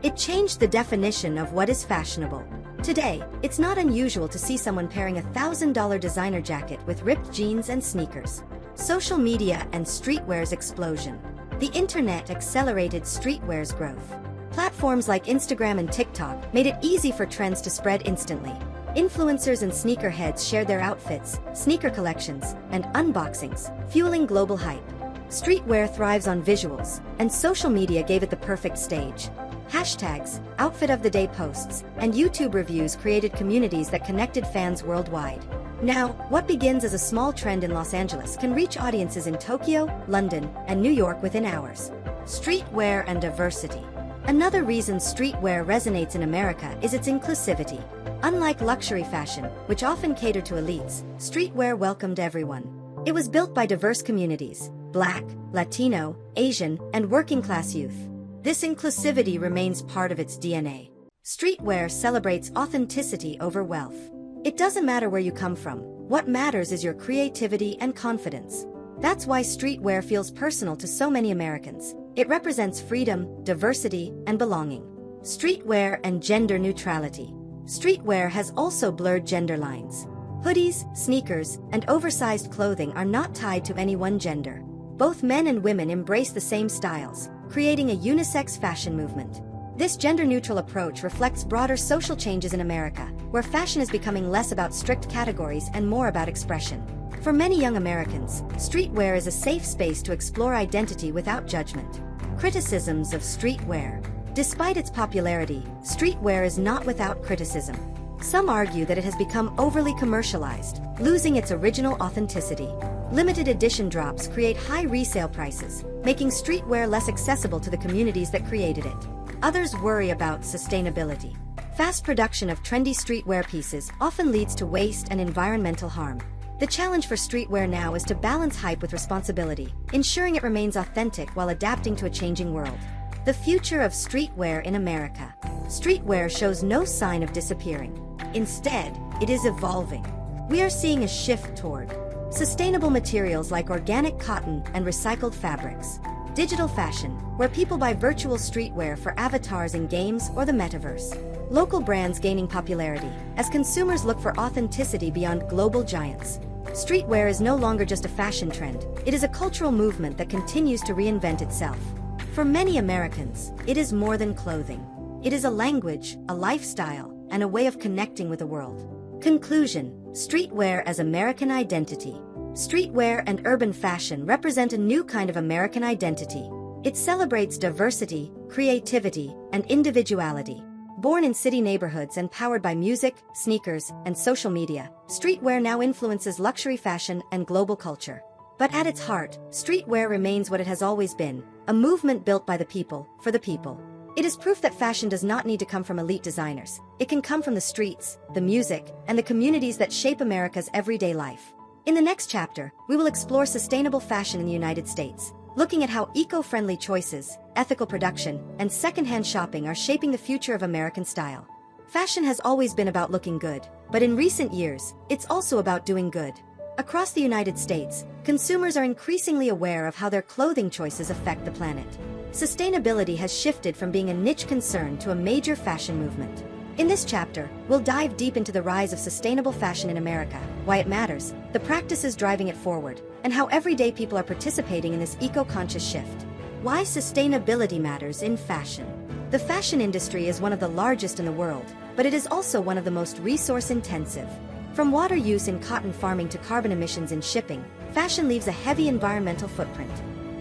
It changed the definition of what is fashionable. Today, it's not unusual to see someone pairing a $1,000 designer jacket with ripped jeans and sneakers. Social media and streetwear's explosion. The internet accelerated streetwear's growth. Platforms like Instagram and TikTok made it easy for trends to spread instantly. Influencers and sneakerheads shared their outfits, sneaker collections, and unboxings, fueling global hype. Streetwear thrives on visuals, and social media gave it the perfect stage. Hashtags, outfit of the day posts, and YouTube reviews created communities that connected fans worldwide. Now, what begins as a small trend in Los Angeles can reach audiences in Tokyo, London, and New York within hours. Streetwear and diversity. Another reason streetwear resonates in America is its inclusivity. Unlike luxury fashion, which often catered to elites, streetwear welcomed everyone. It was built by diverse communities: Black, Latino, Asian, and working-class youth. This inclusivity remains part of its DNA. Streetwear celebrates authenticity over wealth. It doesn't matter where you come from. What matters is your creativity and confidence. That's why streetwear feels personal to so many Americans. It represents freedom, diversity, and belonging. Streetwear and gender neutrality. Streetwear has also blurred gender lines. Hoodies, sneakers, and oversized clothing are not tied to any one gender. Both men and women embrace the same styles, creating a unisex fashion movement. This gender-neutral approach reflects broader social changes in America, where fashion is becoming less about strict categories and more about expression. For many young Americans, streetwear is a safe space to explore identity without judgment. Criticisms of streetwear. Despite its popularity, streetwear is not without criticism. Some argue that it has become overly commercialized, losing its original authenticity. Limited edition drops create high resale prices, making streetwear less accessible to the communities that created it. Others worry about sustainability. Fast production of trendy streetwear pieces often leads to waste and environmental harm. The challenge for streetwear now is to balance hype with responsibility, ensuring it remains authentic while adapting to a changing world. The future of streetwear in America. Streetwear shows no sign of disappearing. Instead, it is evolving. We are seeing a shift toward sustainable materials like organic cotton and recycled fabrics. Digital fashion, where people buy virtual streetwear for avatars in games or the metaverse. Local brands gaining popularity, as consumers look for authenticity beyond global giants. Streetwear is no longer just a fashion trend, it is a cultural movement that continues to reinvent itself. For many Americans, it is more than clothing. It is a language, a lifestyle, and a way of connecting with the world. Conclusion: streetwear as American identity. Streetwear and urban fashion represent a new kind of American identity. It celebrates diversity, creativity, and individuality. Born in city neighborhoods and powered by music, sneakers, and social media, streetwear now influences luxury fashion and global culture. But at its heart, streetwear remains what it has always been, a movement built by the people, for the people. It is proof that fashion does not need to come from elite designers. It can come from the streets, the music, and the communities that shape America's everyday life. In the next chapter, we will explore sustainable fashion in the United States, looking at how eco-friendly choices, ethical production, and secondhand shopping are shaping the future of American style. Fashion has always been about looking good, but in recent years, it's also about doing good. Across the United States, consumers are increasingly aware of how their clothing choices affect the planet. Sustainability has shifted from being a niche concern to a major fashion movement. In this chapter, we'll dive deep into the rise of sustainable fashion in America, why it matters, the practices driving it forward, and how everyday people are participating in this eco-conscious shift. Why sustainability matters in fashion. The fashion industry is one of the largest in the world, but it is also one of the most resource-intensive. From water use in cotton farming to carbon emissions in shipping, fashion leaves a heavy environmental footprint.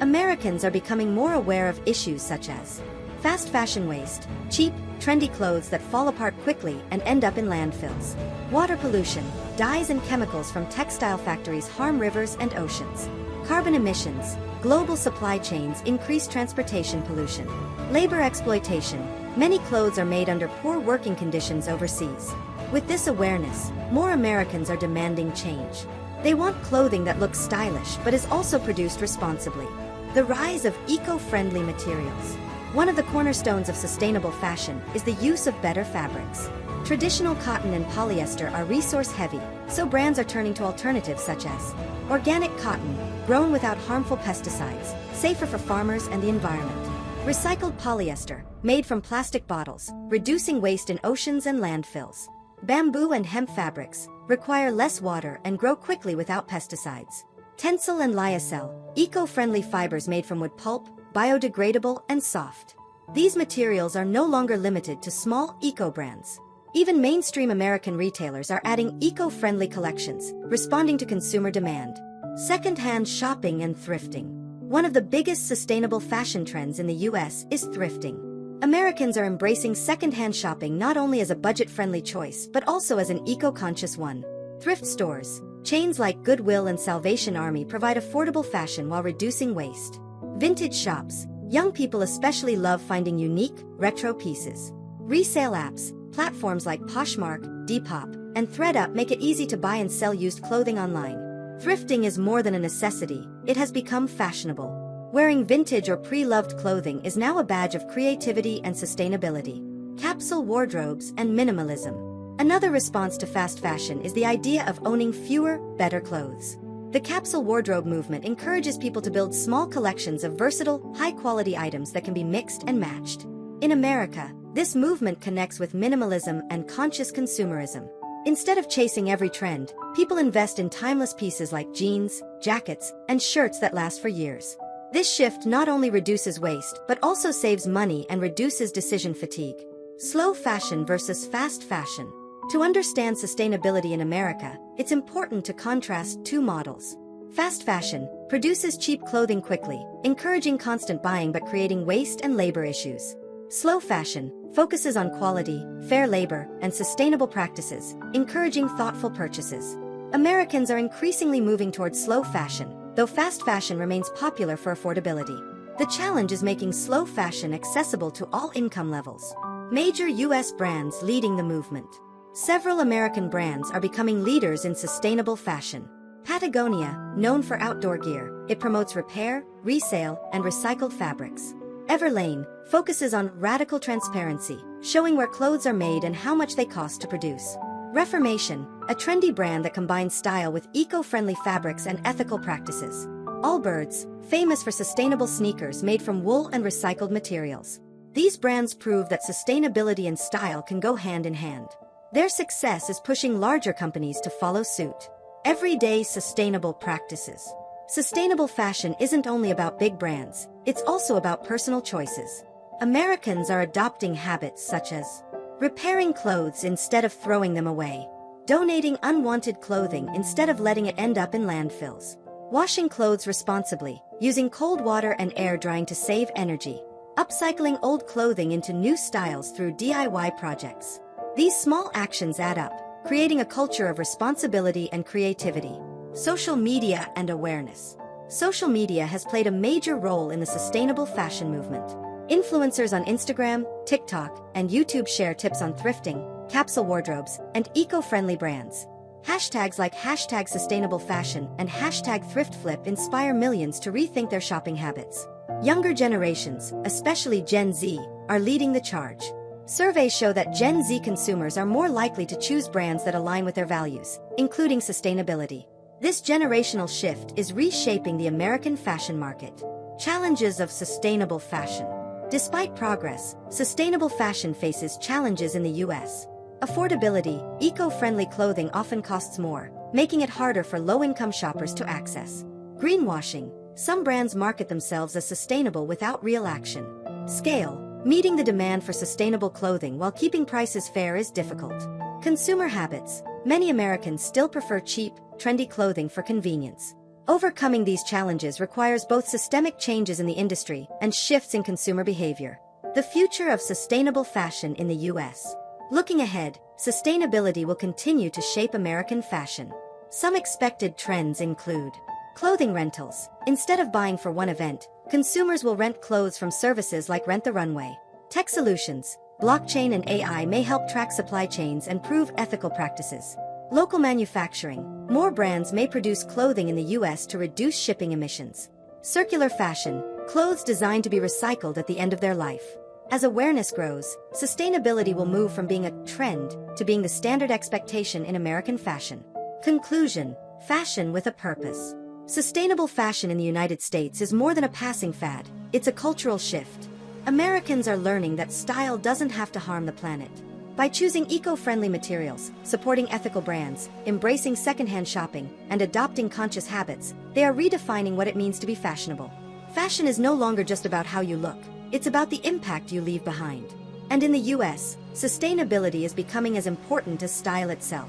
Americans are becoming more aware of issues such as fast fashion waste, cheap, trendy clothes that fall apart quickly and end up in landfills. Water pollution, dyes and chemicals from textile factories harm rivers and oceans. Carbon emissions, global supply chains increase transportation pollution. Labor exploitation, many clothes are made under poor working conditions overseas. With this awareness, more Americans are demanding change. They want clothing that looks stylish but is also produced responsibly. The rise of eco-friendly materials. One of the cornerstones of sustainable fashion is the use of better fabrics. Traditional cotton and polyester are resource-heavy, so brands are turning to alternatives such as organic cotton, grown without harmful pesticides, safer for farmers and the environment. Recycled polyester, made from plastic bottles, reducing waste in oceans and landfills. Bamboo and hemp fabrics, require less water and grow quickly without pesticides. Tencel and lyocell, eco-friendly fibers made from wood pulp, biodegradable and soft. These materials are no longer limited to small eco-brands. Even mainstream American retailers are adding eco-friendly collections, responding to consumer demand. Second-hand shopping and thrifting. One of the biggest sustainable fashion trends in the US is thrifting. Americans are embracing second-hand shopping not only as a budget-friendly choice but also as an eco-conscious one. Thrift stores, chains like Goodwill and Salvation Army provide affordable fashion while reducing waste. Vintage shops, young people especially love finding unique, retro pieces. Resale apps, platforms like Poshmark, Depop, and ThreadUp make it easy to buy and sell used clothing online. Thrifting is more than a necessity, it has become fashionable. Wearing vintage or pre-loved clothing is now a badge of creativity and sustainability. Capsule wardrobes and minimalism. Another response to fast fashion is the idea of owning fewer, better clothes. The capsule wardrobe movement encourages people to build small collections of versatile, high-quality items that can be mixed and matched. In America, this movement connects with minimalism and conscious consumerism. Instead of chasing every trend, people invest in timeless pieces like jeans, jackets, and shirts that last for years. This shift not only reduces waste but also saves money and reduces decision fatigue. Slow fashion versus fast fashion. To understand sustainability in America, it's important to contrast two models. Fast fashion produces cheap clothing quickly, encouraging constant buying but creating waste and labor issues. Slow fashion focuses on quality, fair labor, and sustainable practices, encouraging thoughtful purchases. Americans are increasingly moving towards slow fashion, though fast fashion remains popular for affordability. The challenge is making slow fashion accessible to all income levels. Major U.S. brands leading the movement. Several American brands are becoming leaders in sustainable fashion. Patagonia, known for outdoor gear, it promotes repair, resale, and recycled fabrics. Everlane focuses on radical transparency, showing where clothes are made and how much they cost to produce. Reformation, a trendy brand that combines style with eco-friendly fabrics and ethical practices. Allbirds, famous for sustainable sneakers made from wool and recycled materials. These brands prove that sustainability and style can go hand in hand. Their success is pushing larger companies to follow suit. Everyday sustainable practices. Sustainable fashion isn't only about big brands, it's also about personal choices. Americans are adopting habits such as repairing clothes instead of throwing them away, donating unwanted clothing instead of letting it end up in landfills, washing clothes responsibly, using cold water and air drying to save energy, upcycling old clothing into new styles through DIY projects. These small actions add up, creating a culture of responsibility and creativity. Social media and awareness. Social media has played a major role in the sustainable fashion movement. Influencers on Instagram, TikTok, and YouTube share tips on thrifting, capsule wardrobes, and eco-friendly brands. Hashtags like #sustainableFashion and #thriftflip inspire millions to rethink their shopping habits. Younger generations, especially Gen Z, are leading the charge. Surveys show that Gen Z consumers are more likely to choose brands that align with their values, including sustainability. This generational shift is reshaping the American fashion market. Challenges of sustainable fashion. Despite progress, sustainable fashion faces challenges in the U.S. Affordability, eco-friendly clothing often costs more, making it harder for low-income shoppers to access. Greenwashing. Some brands market themselves as sustainable without real action. Scale. Meeting the demand for sustainable clothing while keeping prices fair is difficult. Consumer habits. Many Americans still prefer cheap, trendy clothing for convenience. Overcoming these challenges requires both systemic changes in the industry and shifts in consumer behavior. The future of sustainable fashion in the U.S. Looking ahead, sustainability will continue to shape American fashion. Some expected trends include clothing rentals. Instead of buying for one event, consumers will rent clothes from services like Rent the Runway. Tech solutions. Blockchain and AI may help track supply chains and prove ethical practices. Local manufacturing. More brands may produce clothing in the U.S. to reduce shipping emissions. Circular fashion. Clothes designed to be recycled at the end of their life. As awareness grows, sustainability will move from being a trend to being the standard expectation in American fashion. Conclusion. Fashion with a purpose. Sustainable fashion in the United States is more than a passing fad, it's a cultural shift. Americans are learning that style doesn't have to harm the planet. By choosing eco-friendly materials, supporting ethical brands, embracing secondhand shopping, and adopting conscious habits, they are redefining what it means to be fashionable. Fashion is no longer just about how you look, it's about the impact you leave behind. And in the US, sustainability is becoming as important as style itself.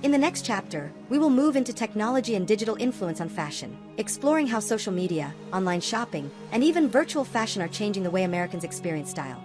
In the next chapter, we will move into technology and digital influence on fashion, exploring how social media, online shopping, and even virtual fashion are changing the way Americans experience style.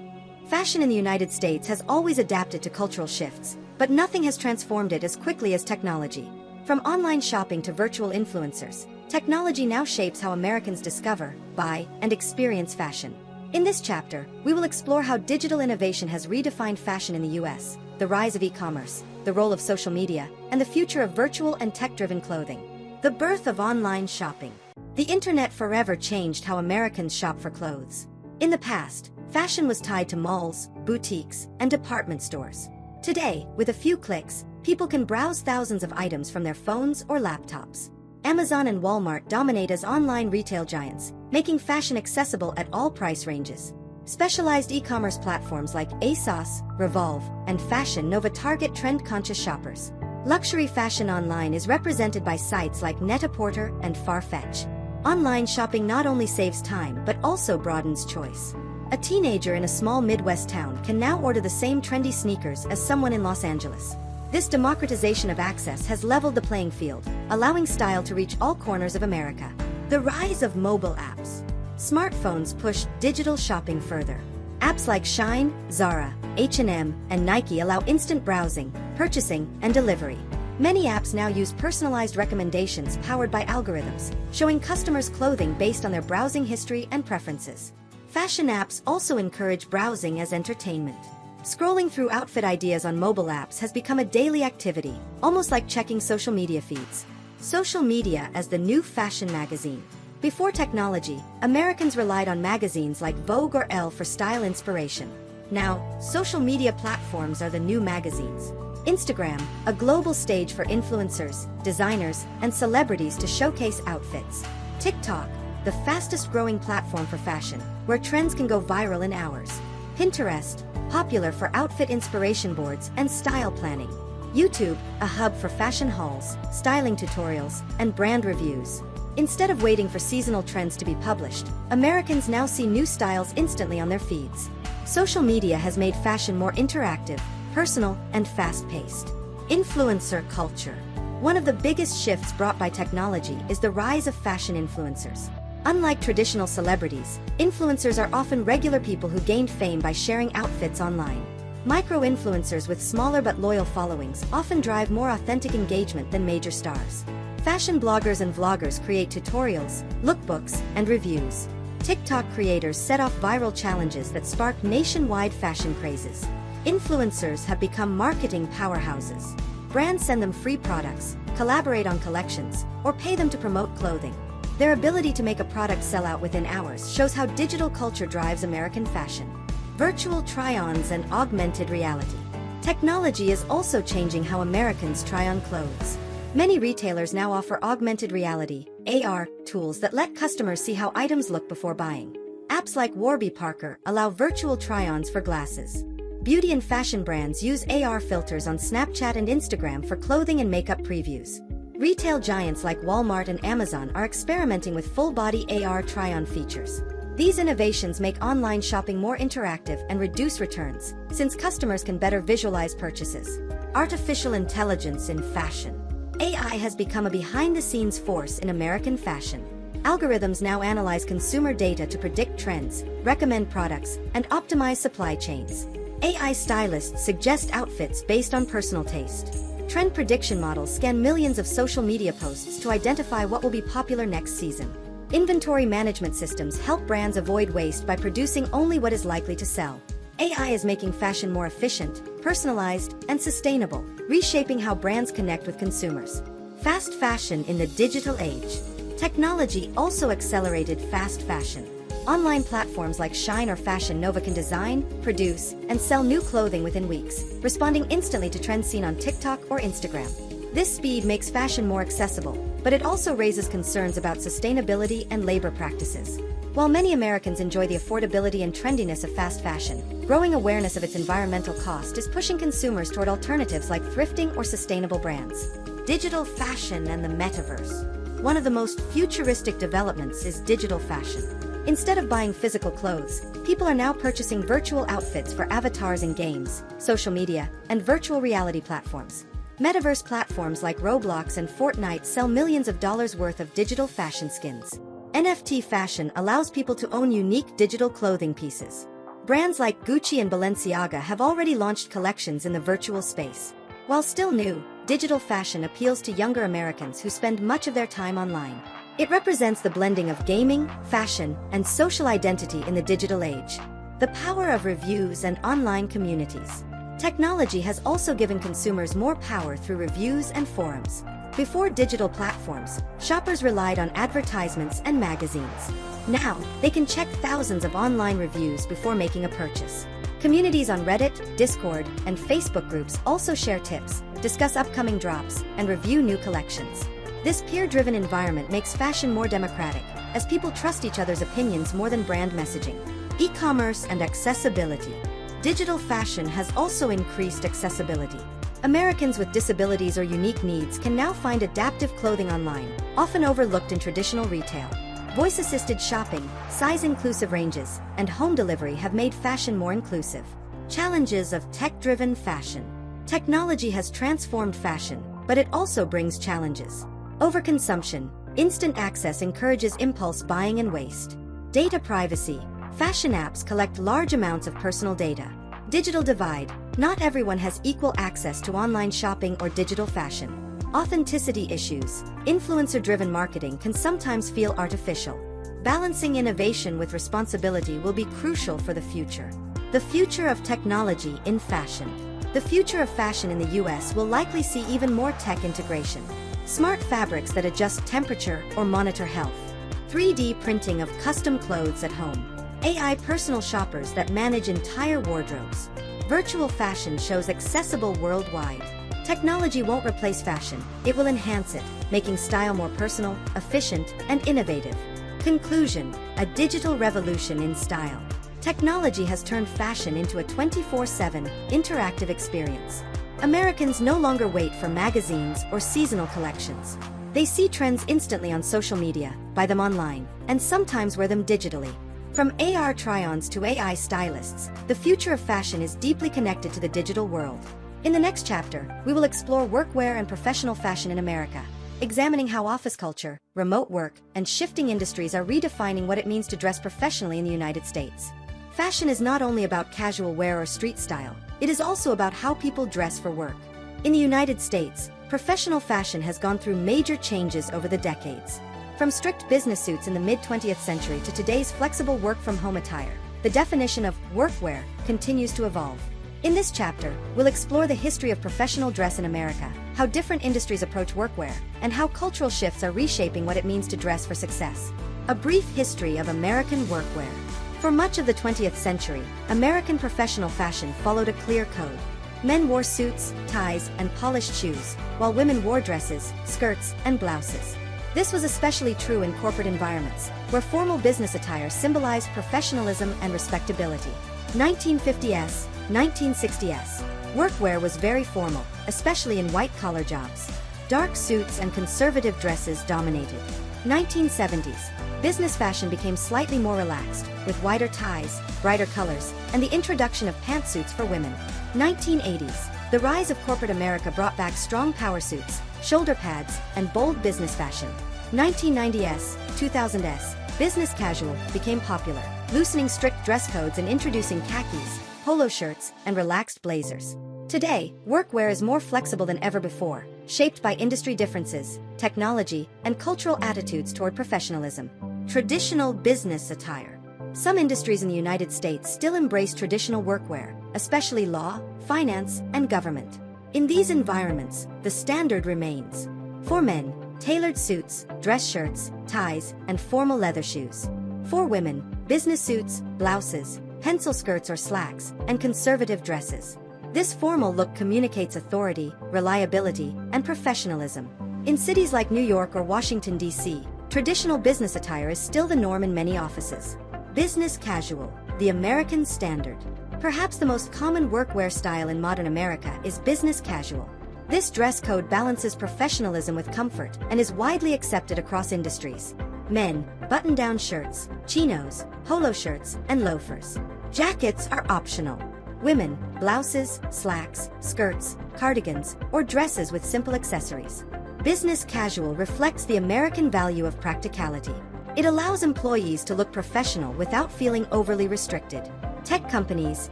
Fashion in the United States has always adapted to cultural shifts, but nothing has transformed it as quickly as technology. From online shopping to virtual influencers, technology now shapes how Americans discover, buy, and experience fashion. In this chapter, we will explore how digital innovation has redefined fashion in the US, the rise of e-commerce, the role of social media, and the future of virtual and tech-driven clothing. The birth of online shopping. The internet forever changed how Americans shop for clothes. In the past, fashion was tied to malls, boutiques, and department stores. Today, with a few clicks, people can browse thousands of items from their phones or laptops. Amazon and Walmart dominate as online retail giants, making fashion accessible at all price ranges. Specialized e-commerce platforms like ASOS, Revolve, and Fashion Nova target trend-conscious shoppers. Luxury fashion online is represented by sites like Net-a-Porter and Farfetch. Online shopping not only saves time but also broadens choice. A teenager in a small Midwest town can now order the same trendy sneakers as someone in Los Angeles. This democratization of access has leveled the playing field, allowing style to reach all corners of America. The rise of mobile apps. Smartphones push digital shopping further. Apps like Shine, Zara, H&M, and Nike allow instant browsing, purchasing, and delivery. Many apps now use personalized recommendations powered by algorithms, showing customers clothing based on their browsing history and preferences. Fashion apps also encourage browsing as entertainment. Scrolling through outfit ideas on mobile apps has become a daily activity, almost like checking social media feeds. Social media as the new fashion magazine. Before technology, Americans relied on magazines like Vogue or Elle for style inspiration. Now, social media platforms are the new magazines. Instagram, a global stage for influencers, designers, and celebrities to showcase outfits. TikTok, the fastest-growing platform for fashion, where trends can go viral in hours. Pinterest, popular for outfit inspiration boards and style planning. YouTube, a hub for fashion hauls, styling tutorials, and brand reviews. Instead of waiting for seasonal trends to be published, Americans now see new styles instantly on their feeds. Social media has made fashion more interactive, personal, and fast-paced. Influencer culture. One of the biggest shifts brought by technology is the rise of fashion influencers. Unlike traditional celebrities, influencers are often regular people who gained fame by sharing outfits online. Micro-influencers with smaller but loyal followings often drive more authentic engagement than major stars. Fashion bloggers and vloggers create tutorials, lookbooks, and reviews. TikTok creators set off viral challenges that spark nationwide fashion crazes. Influencers have become marketing powerhouses. Brands send them free products, collaborate on collections, or pay them to promote clothing. Their ability to make a product sell out within hours shows how digital culture drives American fashion. Virtual try-ons and augmented reality. Technology is also changing how Americans try on clothes. Many retailers now offer augmented reality, AR, tools that let customers see how items look before buying. Apps like Warby Parker allow virtual try-ons for glasses. Beauty and fashion brands use AR filters on Snapchat and Instagram for clothing and makeup previews. Retail giants like Walmart and Amazon are experimenting with full-body AR try-on features. These innovations make online shopping more interactive and reduce returns, since customers can better visualize purchases. Artificial intelligence in fashion. AI has become a behind-the-scenes force in American fashion. Algorithms now analyze consumer data to predict trends, recommend products, and optimize supply chains. AI stylists suggest outfits based on personal taste. Trend prediction models scan millions of social media posts to identify what will be popular next season. Inventory management systems help brands avoid waste by producing only what is likely to sell. AI is making fashion more efficient, personalized, and sustainable, reshaping how brands connect with consumers. Fast fashion in the digital age. Technology also accelerated fast fashion. Online platforms like Shine or Fashion Nova can design, produce, and sell new clothing within weeks, responding instantly to trends seen on TikTok or Instagram. This speed makes fashion more accessible, but it also raises concerns about sustainability and labor practices. While many Americans enjoy the affordability and trendiness of fast fashion, growing awareness of its environmental cost is pushing consumers toward alternatives like thrifting or sustainable brands. Digital fashion and the metaverse. One of the most futuristic developments is digital fashion. Instead of buying physical clothes, people are now purchasing virtual outfits for avatars in games, social media, and virtual reality platforms. Metaverse platforms like Roblox and Fortnite sell millions of dollars worth of digital fashion skins. NFT fashion allows people to own unique digital clothing pieces. Brands like Gucci and Balenciaga have already launched collections in the virtual space. While still new, digital fashion appeals to younger Americans who spend much of their time online. It represents the blending of gaming, fashion, and social identity in the digital age. The power of reviews and online communities. Technology has also given consumers more power through reviews and forums. Before digital platforms, shoppers relied on advertisements and magazines. Now, they can check thousands of online reviews before making a purchase. Communities on Reddit, Discord, and Facebook groups also share tips, discuss upcoming drops, and review new collections. This peer-driven environment makes fashion more democratic, as people trust each other's opinions more than brand messaging. E-commerce and accessibility. Digital fashion has also increased accessibility. Americans with disabilities or unique needs can now find adaptive clothing online, often overlooked in traditional retail. Voice-assisted shopping, size-inclusive ranges, and home delivery have made fashion more inclusive. Challenges of tech-driven fashion. Technology has transformed fashion, but it also brings challenges. Overconsumption. Instant access encourages impulse buying and waste. Data privacy. Fashion apps collect large amounts of personal data. Digital divide. Not everyone has equal access to online shopping or digital fashion. Authenticity issues. Influencer-driven marketing can sometimes feel artificial. Balancing innovation with responsibility will be crucial for the future. The future of technology in fashion. The future of fashion in the US will likely see even more tech integration. Smart fabrics that adjust temperature or monitor health. 3D printing of custom clothes at home. AI personal shoppers that manage entire wardrobes. Virtual fashion shows accessible worldwide. Technology won't replace fashion, it will enhance it, making style more personal, efficient, and innovative. Conclusion: a digital revolution in style. Technology has turned fashion into a 24/7, interactive experience. Americans no longer wait for magazines or seasonal collections. They see trends instantly on social media, buy them online, and sometimes wear them digitally. From AR try-ons to AI stylists, the future of fashion is deeply connected to the digital world. In the next chapter, we will explore workwear and professional fashion in America, examining how office culture, remote work, and shifting industries are redefining what it means to dress professionally in the United States. Fashion is not only about casual wear or street style, it is also about how people dress for work. In the United States, professional fashion has gone through major changes over the decades. From strict business suits in the mid-20th century to today's flexible work-from-home attire, the definition of workwear continues to evolve. In this chapter, we'll explore the history of professional dress in America, how different industries approach workwear, and how cultural shifts are reshaping what it means to dress for success. A brief history of American workwear. For much of the 20th century, American professional fashion followed a clear code. Men wore suits, ties, and polished shoes, while women wore dresses, skirts, and blouses. This was especially true in corporate environments, where formal business attire symbolized professionalism and respectability. 1950s, 1960s. Workwear was very formal, especially in white-collar jobs. Dark suits and conservative dresses dominated. 1970s. Business fashion became slightly more relaxed, with wider ties, brighter colors, and the introduction of pantsuits for women. 1980s. The rise of corporate America brought back strong power suits, shoulder pads, and bold business fashion. 1990s, 2000s. Business casual became popular, loosening strict dress codes and introducing khakis, polo shirts, and relaxed blazers. Today, workwear is more flexible than ever before, shaped by industry differences, technology, and cultural attitudes toward professionalism. Traditional business attire. Some industries in the United States still embrace traditional workwear, especially law, finance, and government. In these environments, the standard remains. For men, tailored suits, dress shirts, ties, and formal leather shoes. For women, business suits, blouses, pencil skirts or slacks, and conservative dresses. This formal look communicates authority, reliability, and professionalism. In cities like New York or Washington, D.C., traditional business attire is still the norm in many offices. Business casual, the American standard. Perhaps the most common workwear style in modern America is business casual. This dress code balances professionalism with comfort and is widely accepted across industries. Men, button-down shirts, chinos, polo shirts, and loafers. Jackets are optional. Women, blouses, slacks, skirts, cardigans, or dresses with simple accessories. Business casual reflects the American value of practicality. It allows employees to look professional without feeling overly restricted. Tech companies,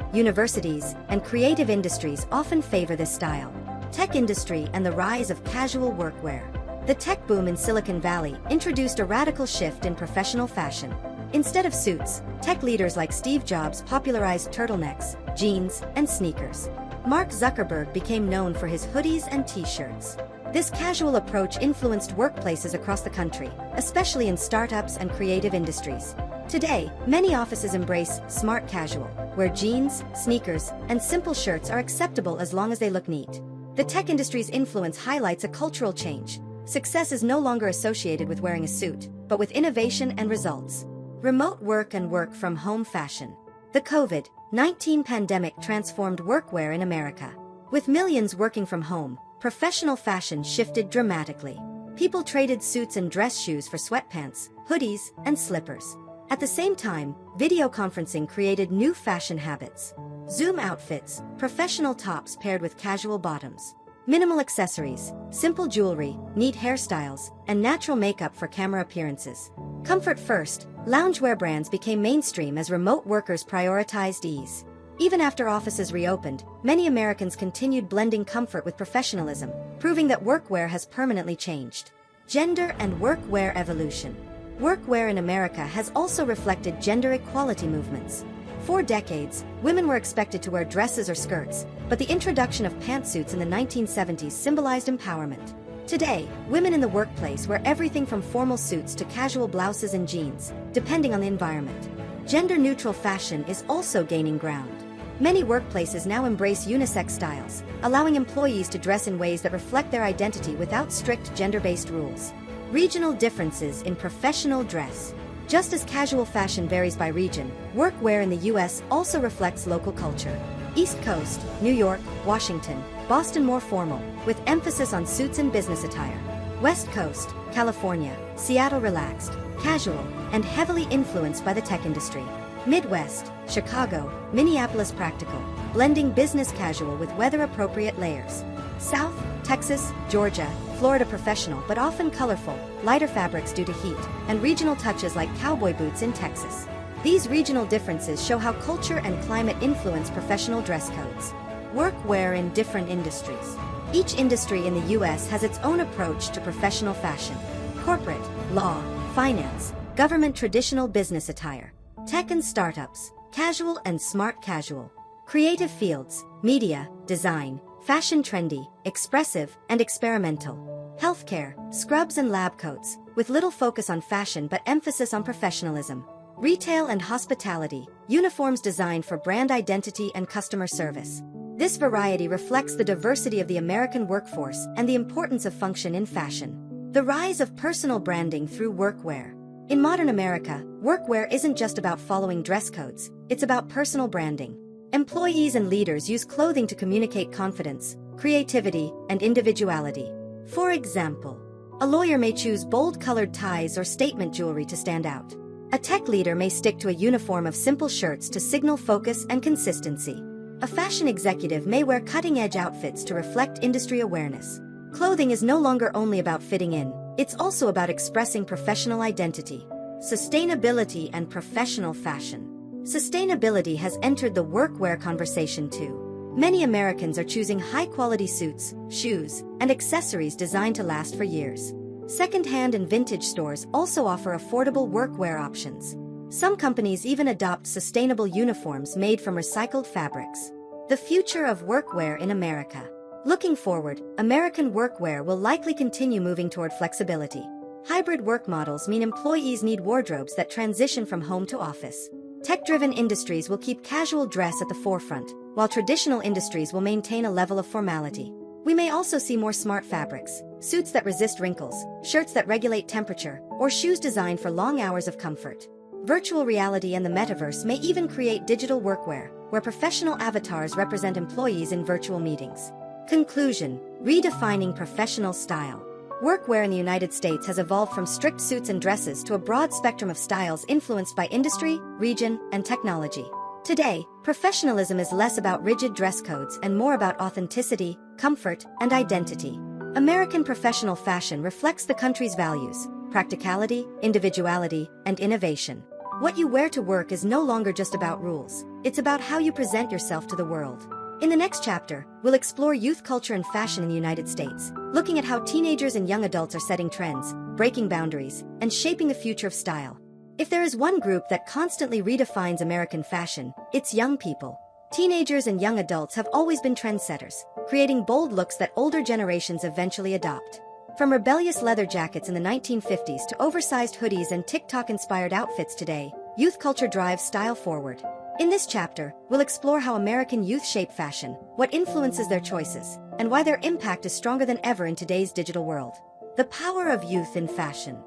universities, and creative industries often favor this style. Tech industry and the rise of casual workwear. The tech boom in Silicon Valley introduced a radical shift in professional fashion. Instead of suits, tech leaders like Steve Jobs popularized turtlenecks, jeans, and sneakers. Mark Zuckerberg became known for his hoodies and t-shirts. This casual approach influenced workplaces across the country, especially in startups and creative industries. Today, many offices embrace smart casual, where jeans, sneakers, and simple shirts are acceptable as long as they look neat. The tech industry's influence highlights a cultural change. Success is no longer associated with wearing a suit, but with innovation and results. Remote work and work from home fashion. The COVID-19 pandemic transformed workwear in America. With millions working from home, professional fashion shifted dramatically. People traded suits and dress shoes for sweatpants, hoodies, and slippers. At the same time, video conferencing created new fashion habits. Zoom outfits, professional tops paired with casual bottoms. Minimal accessories, simple jewelry, neat hairstyles, and natural makeup for camera appearances. Comfort first, loungewear brands became mainstream as remote workers prioritized ease. Even after offices reopened, many Americans continued blending comfort with professionalism, proving that workwear has permanently changed. Gender and workwear evolution. Workwear in America has also reflected gender equality movements. For decades, women were expected to wear dresses or skirts, but the introduction of pantsuits in the 1970s symbolized empowerment. Today, women in the workplace wear everything from formal suits to casual blouses and jeans, depending on the environment. Gender-neutral fashion is also gaining ground. Many workplaces now embrace unisex styles, allowing employees to dress in ways that reflect their identity without strict gender-based rules. Regional differences in professional dress. Just as casual fashion varies by region, workwear in the U.S. also reflects local culture. East Coast, New York, Washington, Boston more formal, with emphasis on suits and business attire. West Coast, California, Seattle relaxed, casual, and heavily influenced by the tech industry. Midwest, Chicago, Minneapolis practical, blending business casual with weather-appropriate layers. South, Texas, Georgia, Florida professional but often colorful, lighter fabrics due to heat, and regional touches like cowboy boots in Texas. These regional differences show how culture and climate influence professional dress codes. Workwear in different industries. Each industry in the U.S. has its own approach to professional fashion. Corporate, law, finance, government traditional business attire. Tech and startups, casual and smart casual. Creative fields, media, design, fashion trendy, expressive, and experimental. Healthcare, scrubs and lab coats, with little focus on fashion but emphasis on professionalism. Retail and hospitality, uniforms designed for brand identity and customer service. This variety reflects the diversity of the American workforce and the importance of function in fashion. The rise of personal branding through workwear. In modern America, workwear isn't just about following dress codes, it's about personal branding. Employees and leaders use clothing to communicate confidence, creativity, and individuality. For example, a lawyer may choose bold-colored ties or statement jewelry to stand out. A tech leader may stick to a uniform of simple shirts to signal focus and consistency. A fashion executive may wear cutting-edge outfits to reflect industry awareness. Clothing is no longer only about fitting in, it's also about expressing professional identity. Sustainability and professional fashion. Sustainability has entered the workwear conversation too. Many Americans are choosing high-quality suits, shoes, and accessories designed to last for years. Second-hand and vintage stores also offer affordable workwear options. Some companies even adopt sustainable uniforms made from recycled fabrics. The future of workwear in America. Looking forward, American workwear will likely continue moving toward flexibility. Hybrid work models mean employees need wardrobes that transition from home to office. Tech-driven industries will keep casual dress at the forefront, while traditional industries will maintain a level of formality. We may also see more smart fabrics, suits that resist wrinkles, shirts that regulate temperature, or shoes designed for long hours of comfort. Virtual reality and the metaverse may even create digital workwear, where professional avatars represent employees in virtual meetings. Conclusion: redefining professional style. Workwear in the United States has evolved from strict suits and dresses to a broad spectrum of styles influenced by industry, region, and technology. Today, professionalism is less about rigid dress codes and more about authenticity, comfort, and identity. American professional fashion reflects the country's values: practicality, individuality, and innovation. What you wear to work is no longer just about rules, it's about how you present yourself to the world. In the next chapter, we'll explore youth culture and fashion in the United States, looking at how teenagers and young adults are setting trends, breaking boundaries, and shaping the future of style. If there is one group that constantly redefines American fashion, it's young people. Teenagers and young adults have always been trendsetters, creating bold looks that older generations eventually adopt. From rebellious leather jackets in the 1950s to oversized hoodies and TikTok-inspired outfits today, youth culture drives style forward. In this chapter, we'll explore how American youth shape fashion, what influences their choices, and why their impact is stronger than ever in today's digital world. The power of youth in fashion.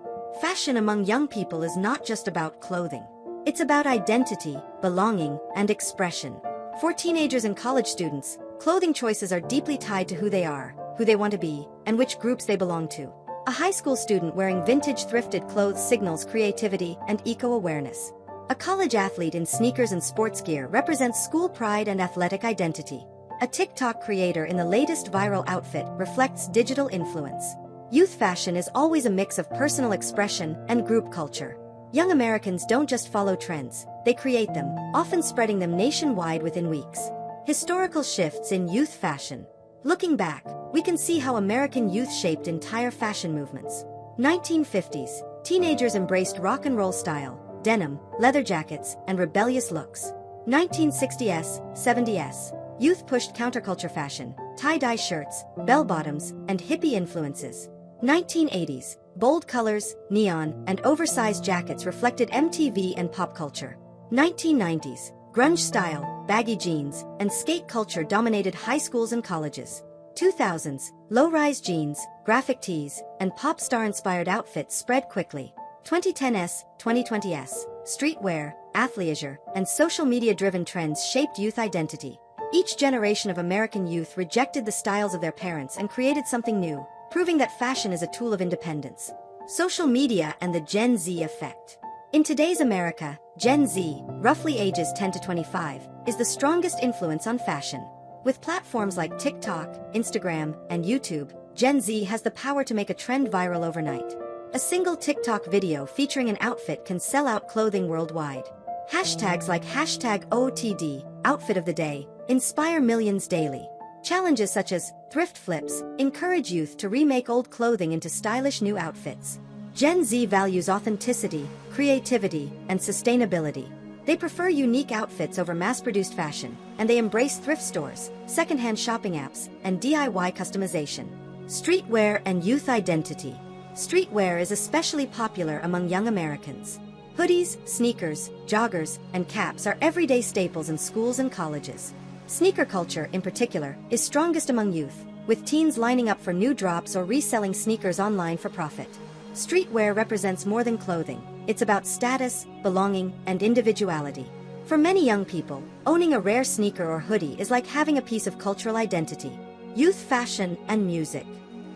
Fashion among young people is not just about clothing. It's about identity, belonging, and expression. For teenagers and college students, clothing choices are deeply tied to who they are, who they want to be, and which groups they belong to. A high school student wearing vintage thrifted clothes signals creativity and eco-awareness. A college athlete in sneakers and sports gear represents school pride and athletic identity. A TikTok creator in the latest viral outfit reflects digital influence. Youth fashion is always a mix of personal expression and group culture. Young Americans don't just follow trends, they create them, often spreading them nationwide within weeks. Historical shifts in youth fashion. Looking back, we can see how American youth shaped entire fashion movements. 1950s, teenagers embraced rock and roll style, denim, leather jackets, and rebellious looks. 1960s, 70s, youth pushed counterculture fashion, tie-dye shirts, bell-bottoms, and hippie influences. 1980s, bold colors, neon, and oversized jackets reflected MTV and pop culture. 1990s, grunge style, baggy jeans, and skate culture dominated high schools and colleges. 2000s, low-rise jeans, graphic tees, and pop star-inspired outfits spread quickly. 2010s, 2020s, streetwear, athleisure, and social media-driven trends shaped youth identity. Each generation of American youth rejected the styles of their parents and created something new, proving that fashion is a tool of independence. Social media and the Gen Z effect. In today's America, Gen Z, roughly ages 10 to 25, is the strongest influence on fashion. With platforms like TikTok, Instagram, and YouTube, Gen Z has the power to make a trend viral overnight. A single TikTok video featuring an outfit can sell out clothing worldwide. Hashtags like #OTD, outfit of the day, inspire millions daily. Challenges such as thrift flips encourage youth to remake old clothing into stylish new outfits. Gen Z values authenticity, creativity, and sustainability. They prefer unique outfits over mass-produced fashion, and they embrace thrift stores, secondhand shopping apps, and DIY customization. Streetwear and youth identity. Streetwear is especially popular among young Americans. Hoodies, sneakers, joggers, and caps are everyday staples in schools and colleges. Sneaker culture, in particular, is strongest among youth, with teens lining up for new drops or reselling sneakers online for profit. Streetwear represents more than clothing. It's about status, belonging, and individuality. For many young people, owning a rare sneaker or hoodie is like having a piece of cultural identity. Youth fashion and music.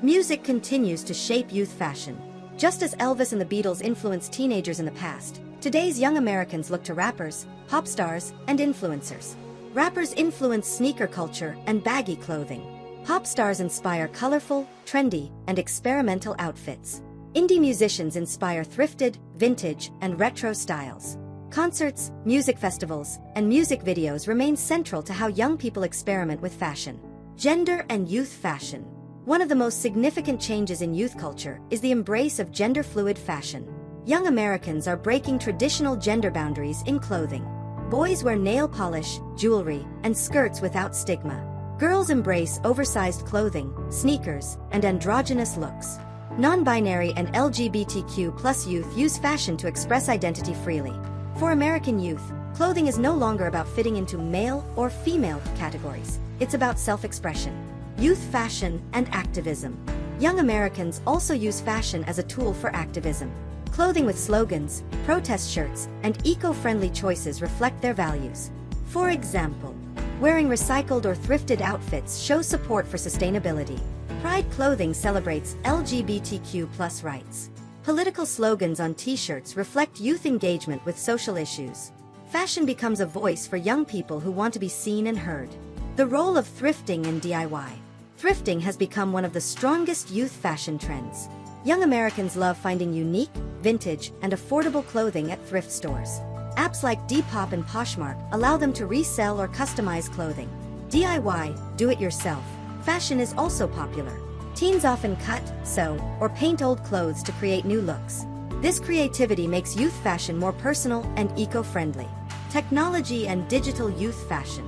Music continues to shape youth fashion. Just as Elvis and the Beatles influenced teenagers in the past, today's young Americans look to rappers, pop stars, and influencers. Rappers influence sneaker culture and baggy clothing. Pop stars inspire colorful, trendy, and experimental outfits. Indie musicians inspire thrifted, vintage, and retro styles. Concerts, music festivals, and music videos remain central to how young people experiment with fashion. Gender and youth fashion. One of the most significant changes in youth culture is the embrace of gender-fluid fashion. Young Americans are breaking traditional gender boundaries in clothing. Boys wear nail polish, jewelry, and skirts without stigma. Girls embrace oversized clothing, sneakers, and androgynous looks. Non-binary and LGBTQ+ youth use fashion to express identity freely. For American youth, clothing is no longer about fitting into male or female categories. It's about self-expression. Youth fashion and activism. Young Americans also use fashion as a tool for activism. Clothing with slogans, protest shirts, and eco-friendly choices reflect their values. For example, wearing recycled or thrifted outfits shows support for sustainability. Pride clothing celebrates LGBTQ+ rights. Political slogans on t-shirts reflect youth engagement with social issues. Fashion becomes a voice for young people who want to be seen and heard. The role of thrifting and DIY. Thrifting has become one of the strongest youth fashion trends. Young Americans love finding unique, vintage, and affordable clothing at thrift stores. Apps like Depop and Poshmark allow them to resell or customize clothing. DIY, do-it-yourself, fashion is also popular. Teens often cut, sew, or paint old clothes to create new looks. This creativity makes youth fashion more personal and eco-friendly. Technology and digital youth fashion.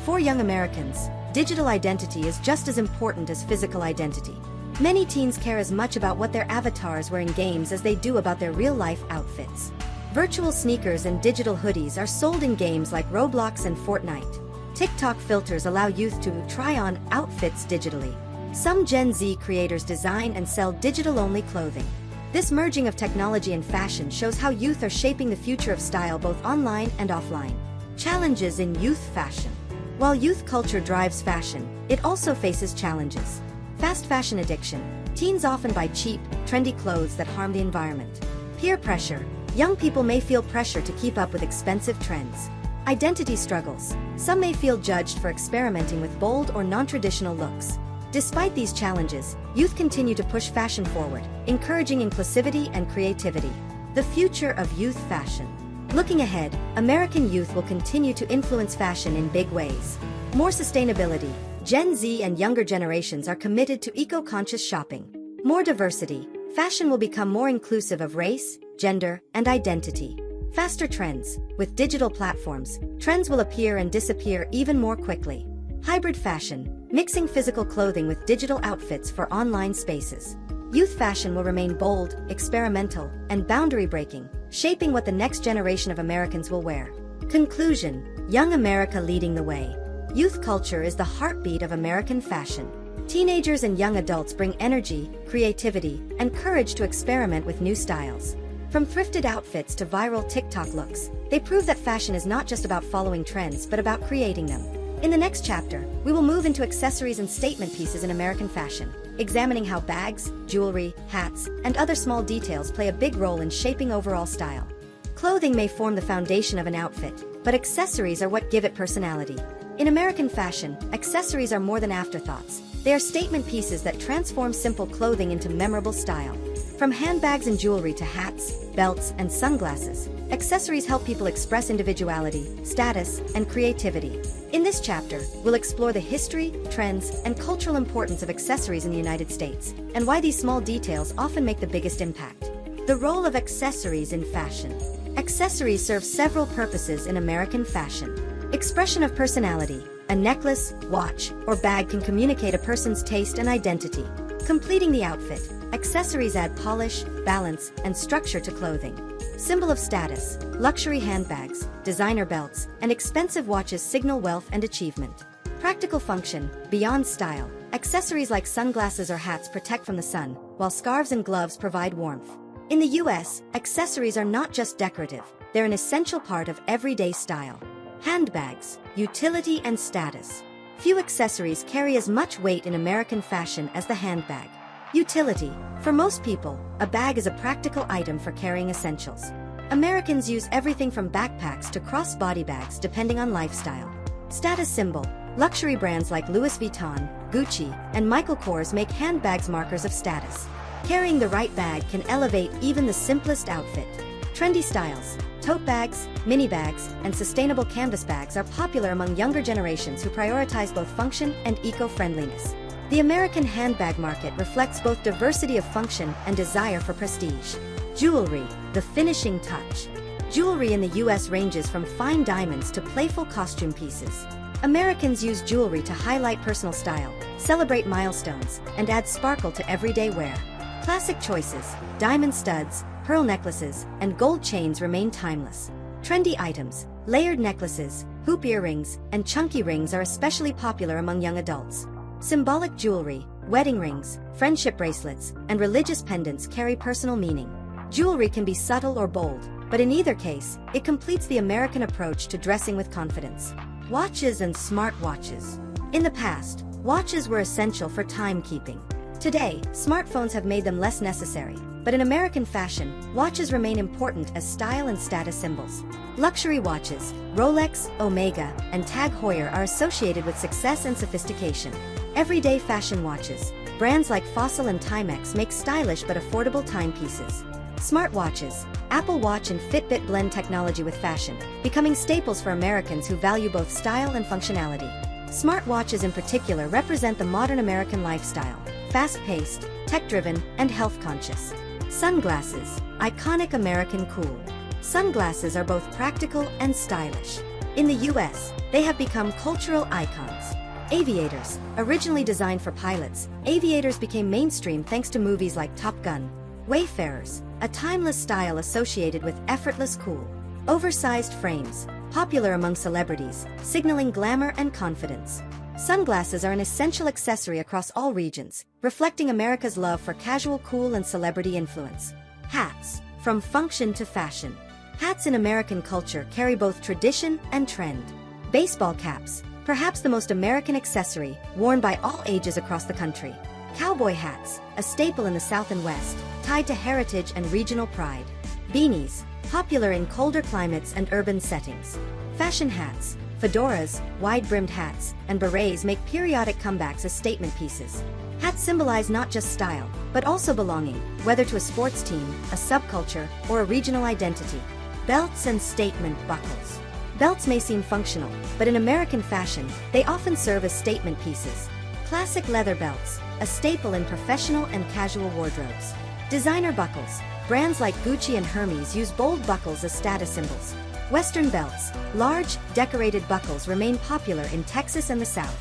For young Americans, digital identity is just as important as physical identity. Many teens care as much about what their avatars wear in games as they do about their real-life outfits. Virtual sneakers and digital hoodies are sold in games like Roblox and Fortnite. TikTok filters allow youth to try on outfits digitally. Some Gen Z creators design and sell digital-only clothing. This merging of technology and fashion shows how youth are shaping the future of style both online and offline. Challenges in youth fashion. While youth culture drives fashion, it also faces challenges. Fast fashion addiction. Teens often buy cheap, trendy clothes that harm the environment. Peer pressure. Young people may feel pressure to keep up with expensive trends. Identity struggles. Some may feel judged for experimenting with bold or non-traditional looks. Despite these challenges, youth continue to push fashion forward, encouraging inclusivity and creativity. The future of youth fashion. Looking ahead, American youth will continue to influence fashion in big ways. More sustainability. Gen Z and younger generations are committed to eco-conscious shopping. More diversity. Fashion will become more inclusive of race, gender, and identity. Faster trends. With digital platforms, trends will appear and disappear even more quickly. Hybrid fashion, mixing physical clothing with digital outfits for online spaces. Youth fashion will remain bold, experimental, and boundary-breaking, shaping what the next generation of Americans will wear. Conclusion: Young America leading the way. Youth culture is the heartbeat of American fashion. Teenagers and young adults bring energy, creativity, and courage to experiment with new styles. From thrifted outfits to viral TikTok looks, they prove that fashion is not just about following trends but about creating them. In the next chapter, we will move into accessories and statement pieces in American fashion, examining how bags, jewelry, hats, and other small details play a big role in shaping overall style. Clothing may form the foundation of an outfit, but accessories are what give it personality. In American fashion, accessories are more than afterthoughts. They are statement pieces that transform simple clothing into memorable style. From handbags and jewelry to hats, belts, and sunglasses, accessories help people express individuality, status, and creativity. In this chapter, we'll explore the history, trends, and cultural importance of accessories in the United States, and why these small details often make the biggest impact. The role of accessories in fashion. Accessories serve several purposes in American fashion. Expression of personality. A necklace, watch, or bag can communicate a person's taste and identity. Completing the outfit, accessories add polish, balance, and structure to clothing. Symbol of status, luxury handbags, designer belts, and expensive watches signal wealth and achievement. Practical function, beyond style. Accessories like sunglasses or hats protect from the sun, while scarves and gloves provide warmth. In the US, accessories are not just decorative, they're an essential part of everyday style. Handbags, utility and status. Few accessories carry as much weight in American fashion as the handbag. Utility. For most people, a bag is a practical item for carrying essentials. Americans use everything from backpacks to cross-body bags depending on lifestyle. Status symbol. Luxury brands like Louis Vuitton, Gucci, and Michael Kors make handbags markers of status. Carrying the right bag can elevate even the simplest outfit. Trendy styles. Tote bags, mini bags, and sustainable canvas bags are popular among younger generations who prioritize both function and eco-friendliness. The American handbag market reflects both diversity of function and desire for prestige. Jewelry, the finishing touch. Jewelry in the US ranges from fine diamonds to playful costume pieces. Americans use jewelry to highlight personal style, celebrate milestones, and add sparkle to everyday wear. Classic choices, diamond studs, pearl necklaces, and gold chains remain timeless. Trendy items, layered necklaces, hoop earrings, and chunky rings are especially popular among young adults. Symbolic jewelry, wedding rings, friendship bracelets, and religious pendants carry personal meaning. Jewelry can be subtle or bold, but in either case, it completes the American approach to dressing with confidence. Watches and smartwatches. In the past, watches were essential for timekeeping. Today, smartphones have made them less necessary, but in American fashion, watches remain important as style and status symbols. Luxury watches, Rolex, Omega, and Tag Heuer are associated with success and sophistication. Everyday fashion watches, brands like Fossil and Timex make stylish but affordable timepieces. Smartwatches, Apple Watch and Fitbit blend technology with fashion, becoming staples for Americans who value both style and functionality. Smartwatches in particular represent the modern American lifestyle, fast-paced, tech-driven, and health-conscious. Sunglasses, iconic American cool. Sunglasses are both practical and stylish. In the US, they have become cultural icons. Aviators, originally designed for pilots, aviators became mainstream thanks to movies like Top Gun. Wayfarers, a timeless style associated with effortless cool. Oversized frames, popular among celebrities, signaling glamour and confidence. Sunglasses are an essential accessory across all regions, reflecting America's love for casual cool and celebrity influence. Hats, from function to fashion. Hats in American culture carry both tradition and trend. Baseball caps, perhaps the most American accessory, worn by all ages across the country. Cowboy hats, a staple in the South and West, tied to heritage and regional pride. Beanies, popular in colder climates and urban settings. Fashion hats, fedoras, wide-brimmed hats, and berets make periodic comebacks as statement pieces. Hats symbolize not just style, but also belonging, whether to a sports team, a subculture, or a regional identity. Belts and statement buckles. Belts may seem functional, but in American fashion, they often serve as statement pieces. Classic leather belts, a staple in professional and casual wardrobes. Designer buckles. Brands like Gucci and Hermes use bold buckles as status symbols. Western belts. Large, decorated buckles remain popular in Texas and the South.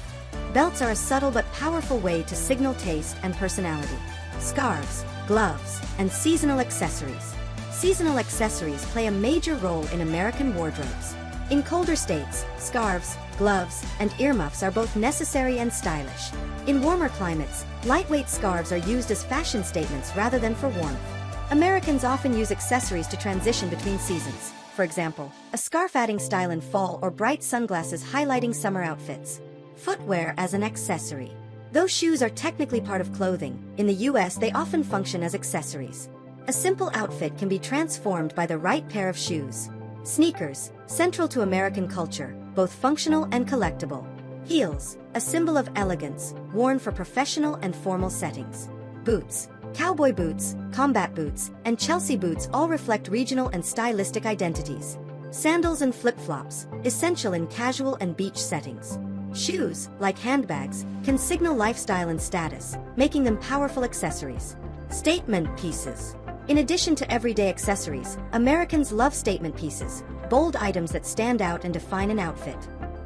Belts are a subtle but powerful way to signal taste and personality. Scarves, gloves, and seasonal accessories. Seasonal accessories play a major role in American wardrobes. In colder states, scarves, gloves, and earmuffs are both necessary and stylish. In warmer climates, lightweight scarves are used as fashion statements rather than for warmth. Americans often use accessories to transition between seasons. For example, a scarf adding style in fall or bright sunglasses highlighting summer outfits. Footwear as an accessory. Though shoes are technically part of clothing, in the US they often function as accessories. A simple outfit can be transformed by the right pair of shoes. Sneakers, central to American culture, both functional and collectible. Heels, a symbol of elegance, worn for professional and formal settings. Boots, cowboy boots, combat boots, and Chelsea boots all reflect regional and stylistic identities. Sandals and flip-flops, essential in casual and beach settings. Shoes, like handbags, can signal lifestyle and status, making them powerful accessories. Statement pieces. In addition to everyday accessories, Americans love statement pieces, bold items that stand out and define an outfit.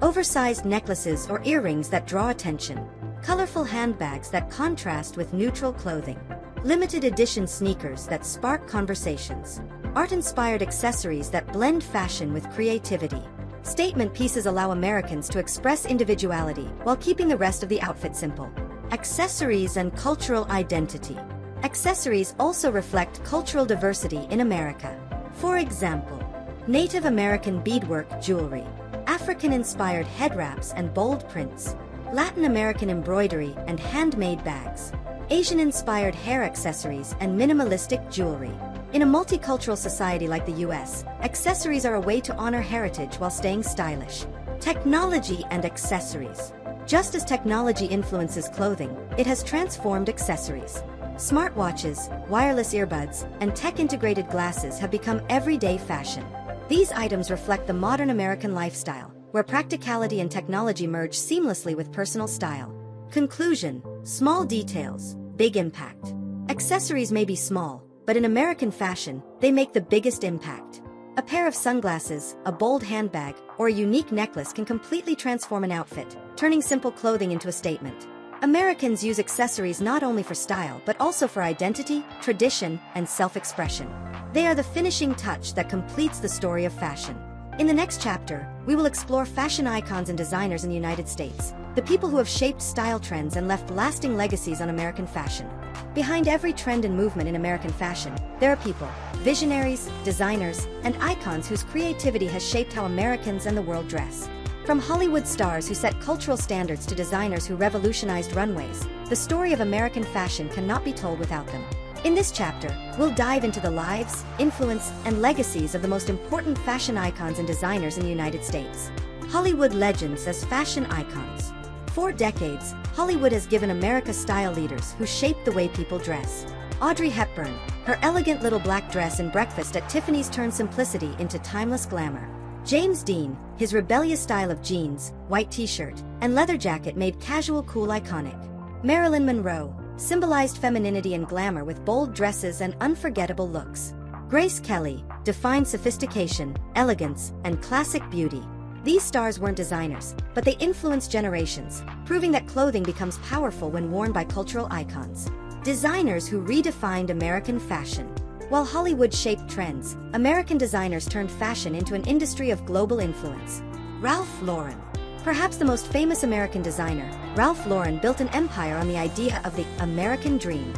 Oversized necklaces or earrings that draw attention. Colorful handbags that contrast with neutral clothing. Limited edition sneakers that spark conversations. Art-inspired accessories that blend fashion with creativity. Statement pieces allow Americans to express individuality while keeping the rest of the outfit simple. Accessories and cultural identity. Accessories also reflect cultural diversity in America. For example, Native American beadwork jewelry, African-inspired head wraps and bold prints, Latin American embroidery and handmade bags, Asian-inspired hair accessories and minimalistic jewelry. In a multicultural society like the US, accessories are a way to honor heritage while staying stylish. Technology and accessories. Just as technology influences clothing, it has transformed accessories. Smartwatches, wireless earbuds, and tech-integrated glasses have become everyday fashion. These items reflect the modern American lifestyle, where practicality and technology merge seamlessly with personal style. Conclusion: small details, big impact. Accessories may be small, but in American fashion, they make the biggest impact. A pair of sunglasses, a bold handbag, or a unique necklace can completely transform an outfit, turning simple clothing into a statement. Americans use accessories not only for style but also for identity, tradition, and self-expression. They are the finishing touch that completes the story of fashion. In the next chapter, we will explore fashion icons and designers in the United States, the people who have shaped style trends and left lasting legacies on American fashion. Behind every trend and movement in American fashion, there are people, visionaries, designers, and icons whose creativity has shaped how Americans and the world dress. From Hollywood stars who set cultural standards to designers who revolutionized runways, the story of American fashion cannot be told without them. In this chapter, we'll dive into the lives, influence, and legacies of the most important fashion icons and designers in the United States. Hollywood legends as fashion icons. For decades, Hollywood has given America style leaders who shaped the way people dress. Audrey Hepburn, her elegant little black dress in Breakfast at Tiffany's turned simplicity into timeless glamour. James Dean, his rebellious style of jeans, white t-shirt, and leather jacket made casual cool iconic. Marilyn Monroe symbolized femininity and glamour with bold dresses and unforgettable looks. Grace Kelly defined sophistication, elegance, and classic beauty. These stars weren't designers, but they influenced generations, proving that clothing becomes powerful when worn by cultural icons. Designers who redefined American fashion. While Hollywood shaped trends, American designers turned fashion into an industry of global influence. Ralph Lauren. Perhaps the most famous American designer, Ralph Lauren built an empire on the idea of the American dream.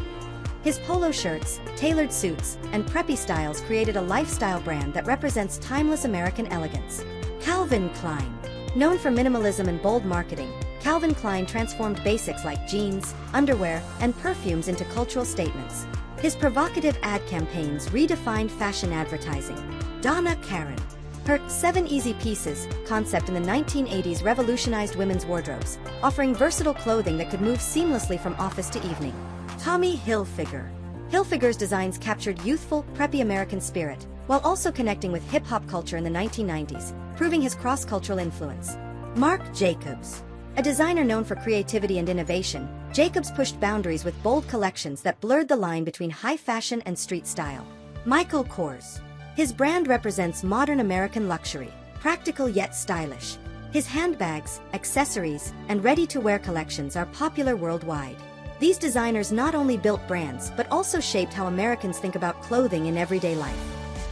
His polo shirts, tailored suits, and preppy styles created a lifestyle brand that represents timeless American elegance. Calvin Klein. Known for minimalism and bold marketing, Calvin Klein transformed basics like jeans, underwear, and perfumes into cultural statements. His provocative ad campaigns redefined fashion advertising. Donna Karan. Her 7 Easy Pieces concept in the 1980s revolutionized women's wardrobes, offering versatile clothing that could move seamlessly from office to evening. Tommy Hilfiger. Hilfiger's designs captured youthful, preppy American spirit, while also connecting with hip-hop culture in the 1990s, proving his cross-cultural influence. Marc Jacobs. A designer known for creativity and innovation, Jacobs pushed boundaries with bold collections that blurred the line between high fashion and street style. Michael Kors. His brand represents modern American luxury, practical yet stylish. His handbags, accessories, and ready-to-wear collections are popular worldwide. These designers not only built brands but also shaped how Americans think about clothing in everyday life.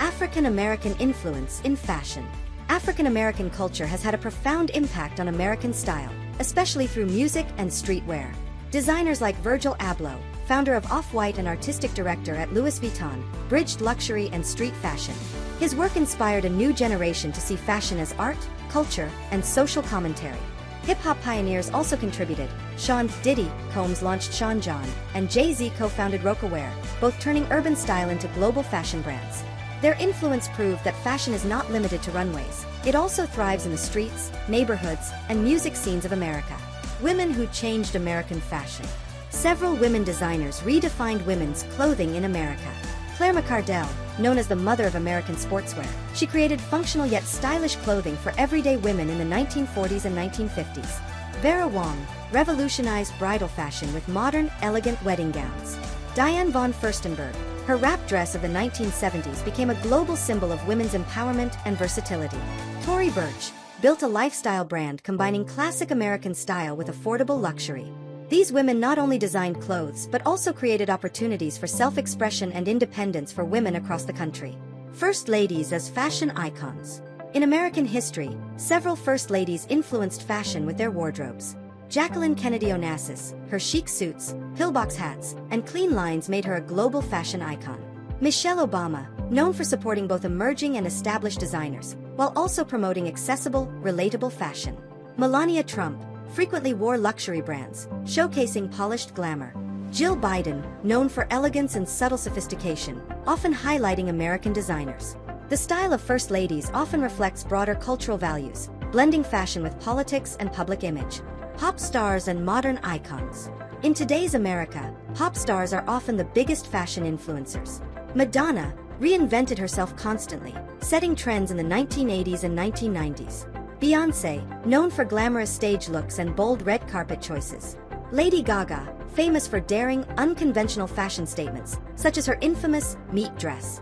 African American influence in fashion. African American culture has had a profound impact on American style, especially through music and streetwear. Designers like Virgil Abloh, founder of Off-White and artistic director at Louis Vuitton, bridged luxury and street fashion. His work inspired a new generation to see fashion as art, culture, and social commentary. Hip-hop pioneers also contributed. Sean Diddy Combs launched Sean John, and Jay-Z co-founded Rocawear, both turning urban style into global fashion brands. Their influence proved that fashion is not limited to runways. It also thrives in the streets, neighborhoods, and music scenes of America. Women who changed American fashion. Several women designers redefined women's clothing in America. Claire McCardell, known as the mother of American sportswear, she created functional yet stylish clothing for everyday women in the 1940s and 1950s. Vera Wang revolutionized bridal fashion with modern, elegant wedding gowns. Diane von Furstenberg, her wrap dress of the 1970s became a global symbol of women's empowerment and versatility. Tory Burch built a lifestyle brand combining classic American style with affordable luxury. These women not only designed clothes but also created opportunities for self-expression and independence for women across the country. First ladies as fashion icons. In American history, several first ladies influenced fashion with their wardrobes. Jacqueline Kennedy Onassis, her chic suits, pillbox hats, and clean lines made her a global fashion icon. Michelle Obama, known for supporting both emerging and established designers, while also promoting accessible, relatable fashion. Melania Trump frequently wore luxury brands, showcasing polished glamour. Jill Biden, known for elegance and subtle sophistication, often highlighting American designers. The style of first ladies often reflects broader cultural values, blending fashion with politics and public image. Pop stars and modern icons. In today's America, pop stars are often the biggest fashion influencers. Madonna reinvented herself constantly, setting trends in the 1980s and 1990s. Beyoncé, known for glamorous stage looks and bold red carpet choices. Lady Gaga, famous for daring, unconventional fashion statements, such as her infamous meat dress.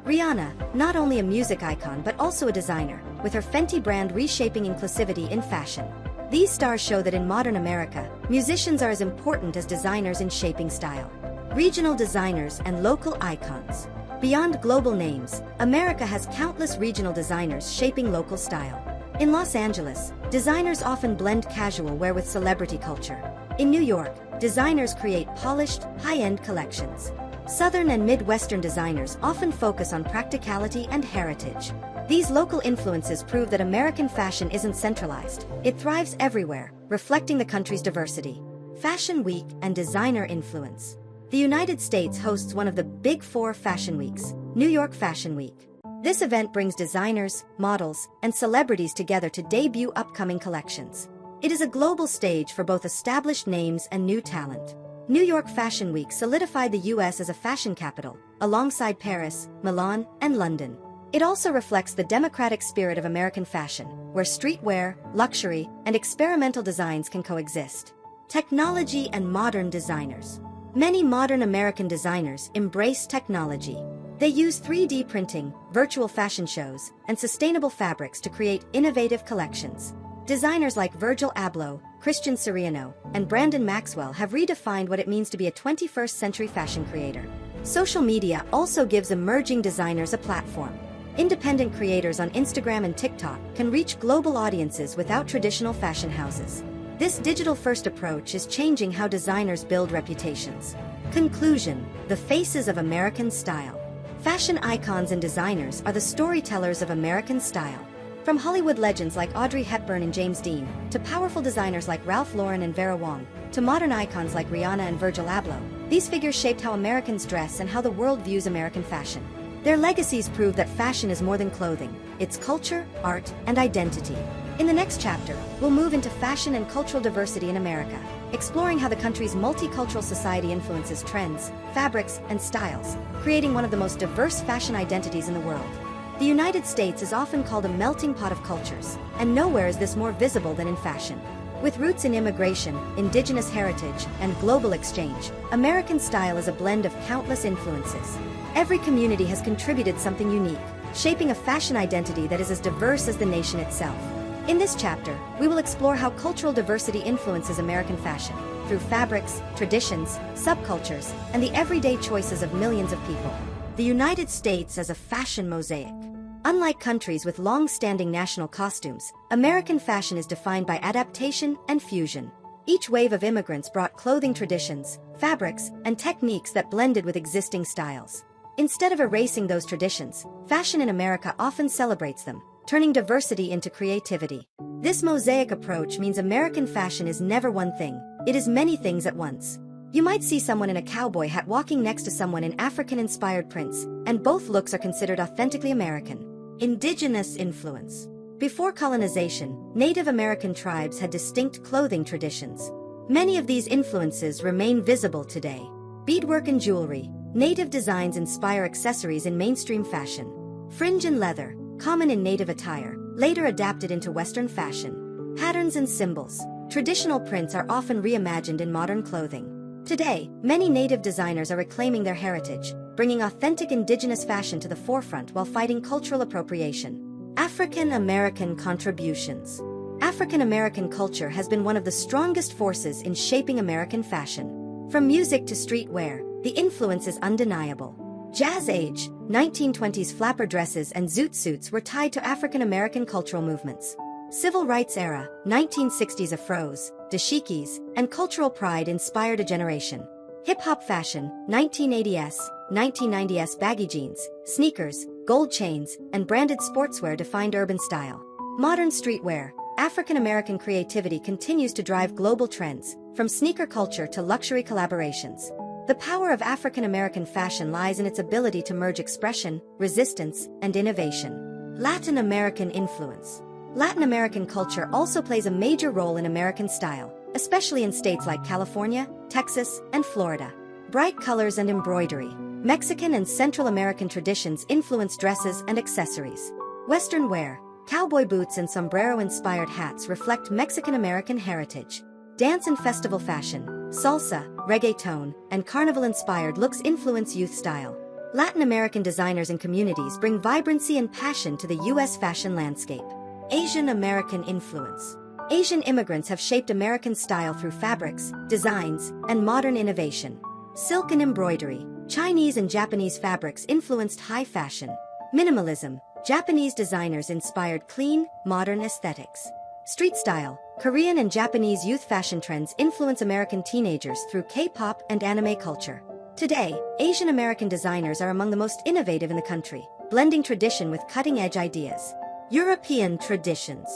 Rihanna, not only a music icon but also a designer, with her Fenty brand reshaping inclusivity in fashion. These stars show that in modern America, musicians are as important as designers in shaping style. Regional designers and local icons. Beyond global names, America has countless regional designers shaping local style. In Los Angeles, designers often blend casual wear with celebrity culture. In New York, designers create polished, high-end collections. Southern and Midwestern designers often focus on practicality and heritage. These local influences prove that American fashion isn't centralized. It thrives everywhere, reflecting the country's diversity. Fashion Week and designer influence. The United States hosts one of the big four fashion weeks, New York Fashion Week. This event brings designers, models, and celebrities together to debut upcoming collections. It is a global stage for both established names and new talent. New York Fashion Week solidified the U.S. as a fashion capital, alongside Paris, Milan, and London. It also reflects the democratic spirit of American fashion, where streetwear, luxury, and experimental designs can coexist. Technology and modern designers. Many modern American designers embrace technology. They use 3D printing, virtual fashion shows, and sustainable fabrics to create innovative collections. Designers like Virgil Abloh, Christian Siriano, and Brandon Maxwell have redefined what it means to be a 21st century fashion creator. Social media also gives emerging designers a platform. Independent creators on Instagram and TikTok can reach global audiences without traditional fashion houses. This digital-first approach is changing how designers build reputations. Conclusion: the faces of American style. Fashion icons and designers are the storytellers of American style. From Hollywood legends like Audrey Hepburn and James Dean, to powerful designers like Ralph Lauren and Vera Wang, to modern icons like Rihanna and Virgil Abloh, these figures shaped how Americans dress and how the world views American fashion. Their legacies prove that fashion is more than clothing. It's culture, art, and identity. In the next chapter, we'll move into fashion and cultural diversity in America, exploring how the country's multicultural society influences trends, fabrics, and styles, creating one of the most diverse fashion identities in the world. The United States is often called a melting pot of cultures, and nowhere is this more visible than in fashion. With roots in immigration, indigenous heritage, and global exchange, American style is a blend of countless influences. Every community has contributed something unique, shaping a fashion identity that is as diverse as the nation itself. In this chapter, we will explore how cultural diversity influences American fashion, through fabrics, traditions, subcultures, and the everyday choices of millions of people. The United States as a fashion mosaic. Unlike countries with long-standing national costumes, American fashion is defined by adaptation and fusion. Each wave of immigrants brought clothing traditions, fabrics, and techniques that blended with existing styles. Instead of erasing those traditions, fashion in America often celebrates them, turning diversity into creativity. This mosaic approach means American fashion is never one thing, it is many things at once. You might see someone in a cowboy hat walking next to someone in African-inspired prints, and both looks are considered authentically American. Indigenous influence. Before colonization, Native American tribes had distinct clothing traditions. Many of these influences remain visible today. Beadwork and jewelry. Native designs inspire accessories in mainstream fashion. Fringe and leather, common in Native attire, later adapted into Western fashion. Patterns and symbols. Traditional prints are often reimagined in modern clothing. Today, many Native designers are reclaiming their heritage, bringing authentic indigenous fashion to the forefront while fighting cultural appropriation. African American contributions. African American culture has been one of the strongest forces in shaping American fashion. From music to streetwear, the influence is undeniable. Jazz Age, 1920s flapper dresses and zoot suits were tied to African American cultural movements. Civil Rights Era, 1960s afros, dashikis, and cultural pride inspired a generation. Hip-hop fashion, 1980s, 1990s baggy jeans, sneakers, gold chains, and branded sportswear defined urban style. Modern streetwear, African American creativity continues to drive global trends, from sneaker culture to luxury collaborations. The power of African American fashion lies in its ability to merge expression, resistance, and innovation. Latin American influence. Latin American culture also plays a major role in American style, especially in states like California, Texas, and Florida. Bright colors and embroidery. Mexican and Central American traditions influence dresses and accessories. Western wear. Cowboy boots and sombrero-inspired hats reflect Mexican-American heritage. Dance and festival fashion. Salsa, reggaeton, and carnival-inspired looks influence youth style. Latin American designers and communities bring vibrancy and passion to the U.S. fashion landscape. Asian American influence. Asian immigrants have shaped American style through fabrics, designs, and modern innovation. Silk and embroidery. Chinese and Japanese fabrics influenced high fashion. Minimalism. Japanese designers inspired clean, modern aesthetics. Street style. Korean and Japanese youth fashion trends influence American teenagers through K-pop and anime culture. Today, Asian American designers are among the most innovative in the country, blending tradition with cutting-edge ideas. European traditions.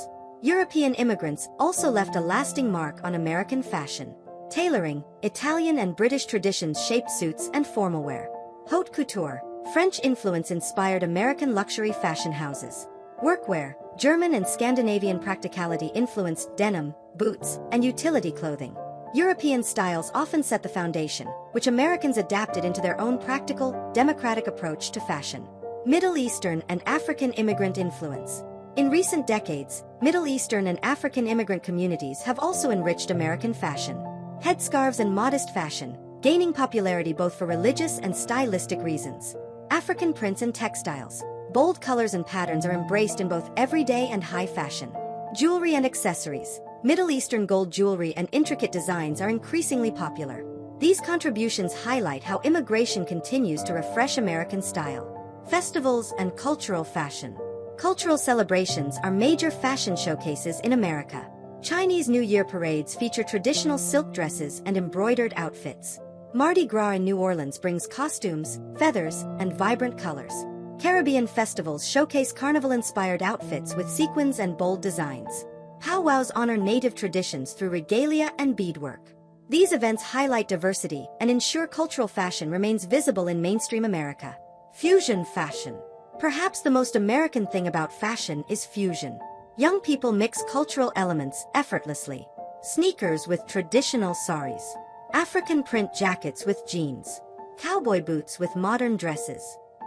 European immigrants also left a lasting mark on American fashion. Tailoring. Italian and British traditions shaped suits and formal wear. Haute couture. French influence inspired American luxury fashion houses. Workwear. German and Scandinavian practicality influenced denim, boots, and utility clothing. European styles often set the foundation, which Americans adapted into their own practical, democratic approach to fashion. Middle Eastern and African immigrant influence. In recent decades, Middle Eastern and African immigrant communities have also enriched American fashion. Headscarves and modest fashion, gaining popularity both for religious and stylistic reasons. African prints and textiles. Bold colors and patterns are embraced in both everyday and high fashion. Jewelry and accessories. Middle Eastern gold jewelry and intricate designs are increasingly popular. These contributions highlight how immigration continues to refresh American style. Festivals and cultural fashion. Cultural celebrations are major fashion showcases in America. Chinese New Year parades feature traditional silk dresses and embroidered outfits. Mardi Gras in New Orleans brings costumes, feathers, and vibrant colors. Caribbean festivals showcase carnival-inspired outfits with sequins and bold designs. Powwows honor native traditions through regalia and beadwork. These events highlight diversity and ensure cultural fashion remains visible in mainstream America. Fusion fashion. Perhaps the most American thing about fashion is fusion. Young people mix cultural elements effortlessly. Sneakers with traditional saris. African print jackets with jeans. Cowboy boots with modern dresses.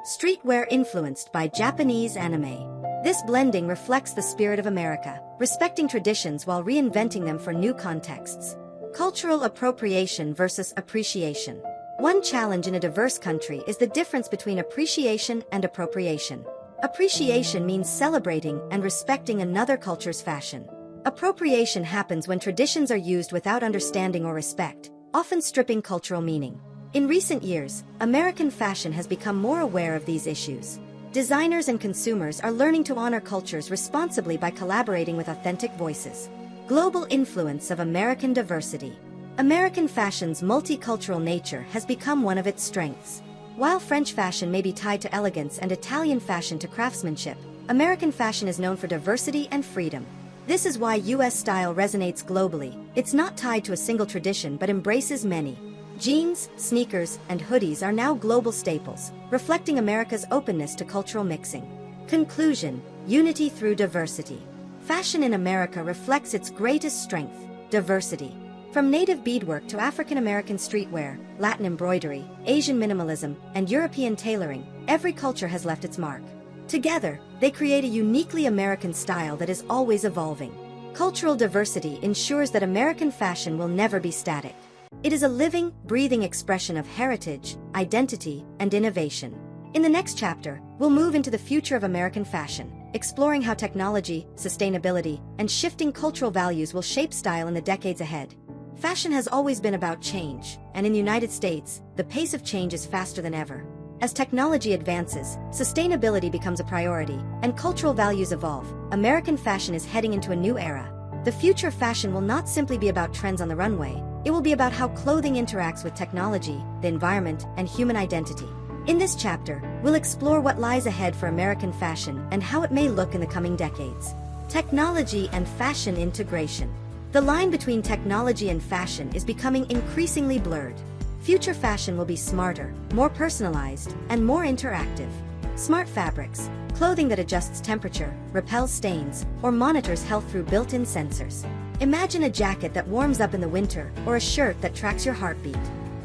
Streetwear influenced by Japanese anime. This blending reflects the spirit of America, respecting traditions while reinventing them for new contexts. Cultural appropriation versus appreciation. One challenge in a diverse country is the difference between appreciation and appropriation. Appreciation means celebrating and respecting another culture's fashion. Appropriation happens when traditions are used without understanding or respect, often stripping cultural meaning. In recent years, American fashion has become more aware of these issues. Designers and consumers are learning to honor cultures responsibly by collaborating with authentic voices. Global influence of American diversity. American fashion's multicultural nature has become one of its strengths. While French fashion may be tied to elegance and Italian fashion to craftsmanship, American fashion is known for diversity and freedom. This is why U.S. style resonates globally. It's not tied to a single tradition but embraces many. Jeans, sneakers, and hoodies are now global staples, reflecting America's openness to cultural mixing. Conclusion: unity through diversity. Fashion in America reflects its greatest strength: diversity. From native beadwork to African American streetwear, Latin embroidery, Asian minimalism, and European tailoring, every culture has left its mark. Together, they create a uniquely American style that is always evolving. Cultural diversity ensures that American fashion will never be static. It is a living, breathing expression of heritage, identity, and innovation. In the next chapter, we'll move into the future of American fashion, exploring how technology, sustainability, and shifting cultural values will shape style in the decades ahead. Fashion has always been about change, and in the United States, the pace of change is faster than ever. As technology advances, sustainability becomes a priority, and cultural values evolve. American fashion is heading into a new era. The future fashion will not simply be about trends on the runway, it will be about how clothing interacts with technology, the environment, and human identity. In this chapter, we'll explore what lies ahead for American fashion and how it may look in the coming decades. Technology and fashion integration. The line between technology and fashion is becoming increasingly blurred. Future fashion will be smarter, more personalized, and more interactive. Smart fabrics, clothing that adjusts temperature, repels stains, or monitors health through built-in sensors. Imagine a jacket that warms up in the winter or a shirt that tracks your heartbeat.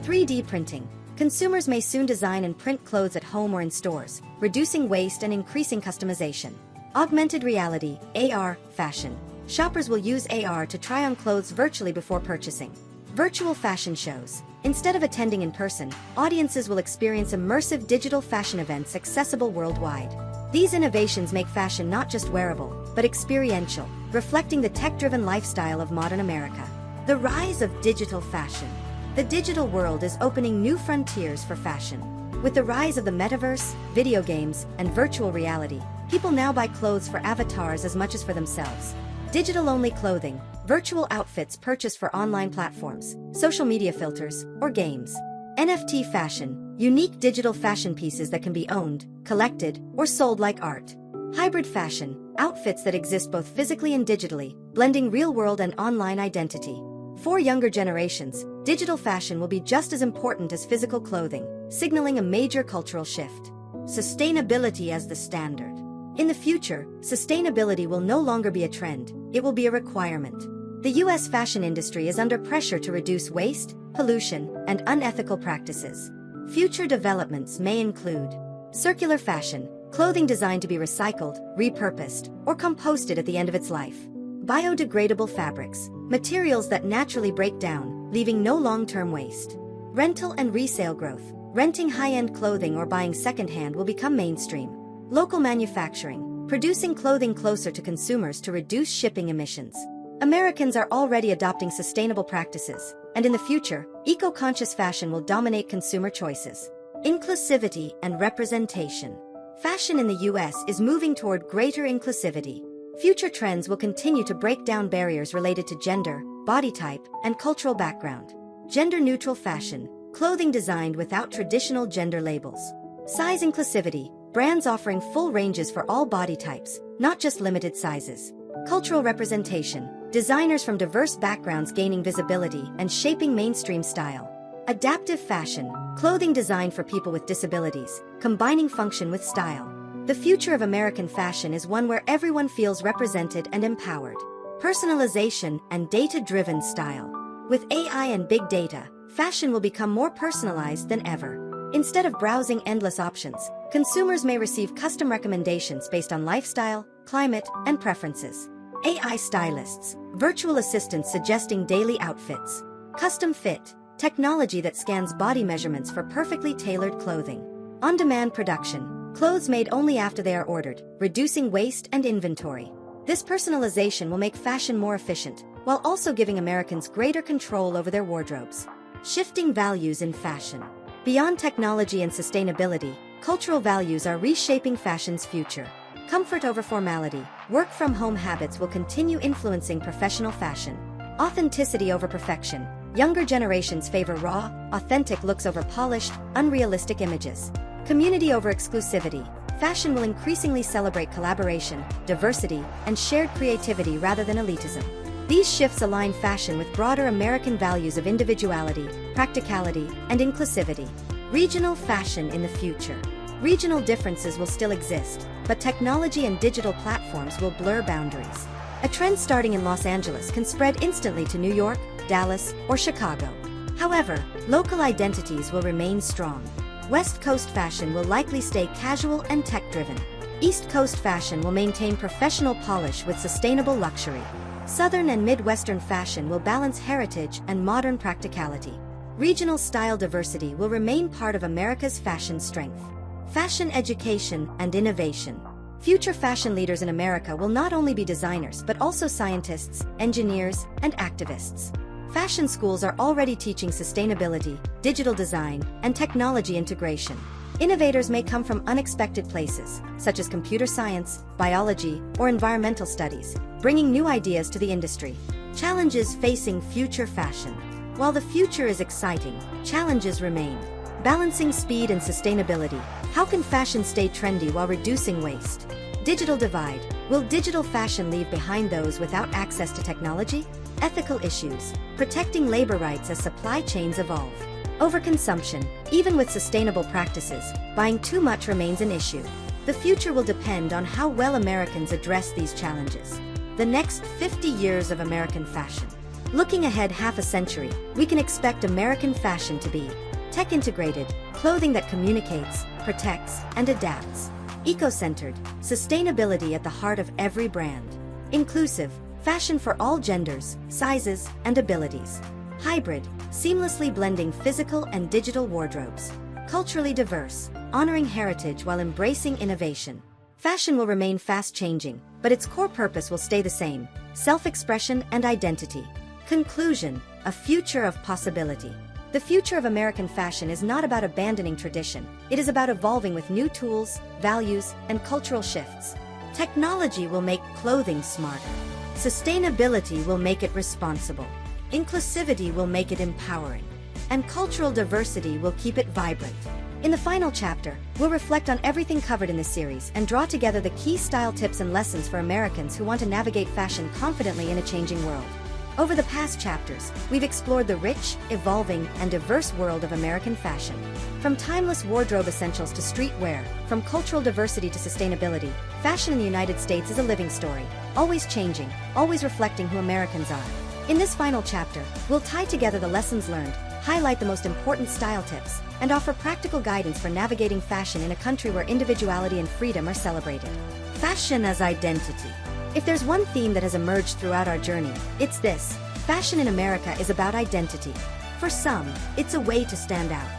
3D printing. Consumers may soon design and print clothes at home or in stores, reducing waste and increasing customization. Augmented reality, AR, fashion. Shoppers will use AR to try on clothes virtually before purchasing. Virtual fashion shows. Instead of attending in person, audiences will experience immersive digital fashion events accessible worldwide. These innovations make fashion not just wearable, but experiential, reflecting the tech-driven lifestyle of modern America. The rise of digital fashion. The digital world is opening new frontiers for fashion. With the rise of the metaverse, video games, and virtual reality, people now buy clothes for avatars as much as for themselves. Digital-only clothing, virtual outfits purchased for online platforms, social media filters, or games. NFT fashion, unique digital fashion pieces that can be owned, collected, or sold like art. Hybrid fashion, outfits that exist both physically and digitally, blending real-world and online identity. For younger generations, digital fashion will be just as important as physical clothing, signaling a major cultural shift. Sustainability as the standard. In the future, sustainability will no longer be a trend, it will be a requirement. The U.S. fashion industry is under pressure to reduce waste, pollution, and unethical practices. Future developments may include circular fashion, clothing designed to be recycled, repurposed, or composted at the end of its life. Biodegradable fabrics, materials that naturally break down, leaving no long-term waste. Rental and resale growth, renting high-end clothing or buying secondhand will become mainstream. Local manufacturing, producing clothing closer to consumers to reduce shipping emissions. Americans are already adopting sustainable practices, and in the future, eco-conscious fashion will dominate consumer choices. Inclusivity and representation. Fashion in the U.S. is moving toward greater inclusivity. Future trends will continue to break down barriers related to gender, body type, and cultural background. Gender-neutral fashion, clothing designed without traditional gender labels. Size inclusivity, brands offering full ranges for all body types, not just limited sizes. Cultural representation, designers from diverse backgrounds gaining visibility and shaping mainstream style. Adaptive fashion, clothing designed for people with disabilities, combining function with style. The future of American fashion is one where everyone feels represented and empowered. Personalization and data-driven style. With AI and big data, fashion will become more personalized than ever. Instead of browsing endless options, consumers may receive custom recommendations based on lifestyle, climate, and preferences. AI stylists, virtual assistants suggesting daily outfits. Custom fit, technology that scans body measurements for perfectly tailored clothing. On-demand production, clothes made only after they are ordered, reducing waste and inventory. This personalization will make fashion more efficient, while also giving Americans greater control over their wardrobes. Shifting values in fashion. Beyond technology and sustainability, cultural values are reshaping fashion's future. Comfort over formality, work-from-home habits will continue influencing professional fashion. Authenticity over perfection, younger generations favor raw, authentic looks over polished, unrealistic images. Community over exclusivity, fashion will increasingly celebrate collaboration, diversity, and shared creativity rather than elitism. These shifts align fashion with broader American values of individuality, practicality, and inclusivity. Regional fashion in the future. Regional differences will still exist, but technology and digital platforms will blur boundaries. A trend starting in Los Angeles can spread instantly to New York, Dallas, or Chicago. However, local identities will remain strong. West Coast fashion will likely stay casual and tech-driven. East Coast fashion will maintain professional polish with sustainable luxury. Southern and Midwestern fashion will balance heritage and modern practicality. Regional style diversity will remain part of America's fashion strength. Fashion education and innovation. Future fashion leaders in America will not only be designers but also scientists, engineers, and activists. Fashion schools are already teaching sustainability, digital design, and technology integration. Innovators may come from unexpected places, such as computer science, biology, or environmental studies, bringing new ideas to the industry. Challenges facing future fashion. While the future is exciting, challenges remain. Balancing speed and sustainability. How can fashion stay trendy while reducing waste? Digital divide. Will digital fashion leave behind those without access to technology? Ethical issues. Protecting labor rights as supply chains evolve. Overconsumption. Even with sustainable practices, buying too much remains an issue. The future will depend on how well Americans address these challenges. The next 50 years of American fashion. Looking ahead half a century, we can expect American fashion to be tech-integrated, clothing that communicates, protects, and adapts. Eco-centered, sustainability at the heart of every brand. Inclusive, fashion for all genders, sizes, and abilities. Hybrid, seamlessly blending physical and digital wardrobes. Culturally diverse, honoring heritage while embracing innovation. Fashion will remain fast-changing, but its core purpose will stay the same: self-expression and identity. Conclusion: a future of possibility. The future of American fashion is not about abandoning tradition, it is about evolving with new tools, values, and cultural shifts. Technology will make clothing smarter. Sustainability will make it responsible. Inclusivity will make it empowering. And cultural diversity will keep it vibrant. In the final chapter, we'll reflect on everything covered in this series and draw together the key style tips and lessons for Americans who want to navigate fashion confidently in a changing world. Over the past chapters, we've explored the rich, evolving, and diverse world of American fashion. From timeless wardrobe essentials to streetwear, from cultural diversity to sustainability, fashion in the United States is a living story, always changing, always reflecting who Americans are. In this final chapter, we'll tie together the lessons learned, highlight the most important style tips, and offer practical guidance for navigating fashion in a country where individuality and freedom are celebrated. Fashion as identity. If there's one theme that has emerged throughout our journey, it's this: fashion in America is about identity. For some, it's a way to stand out.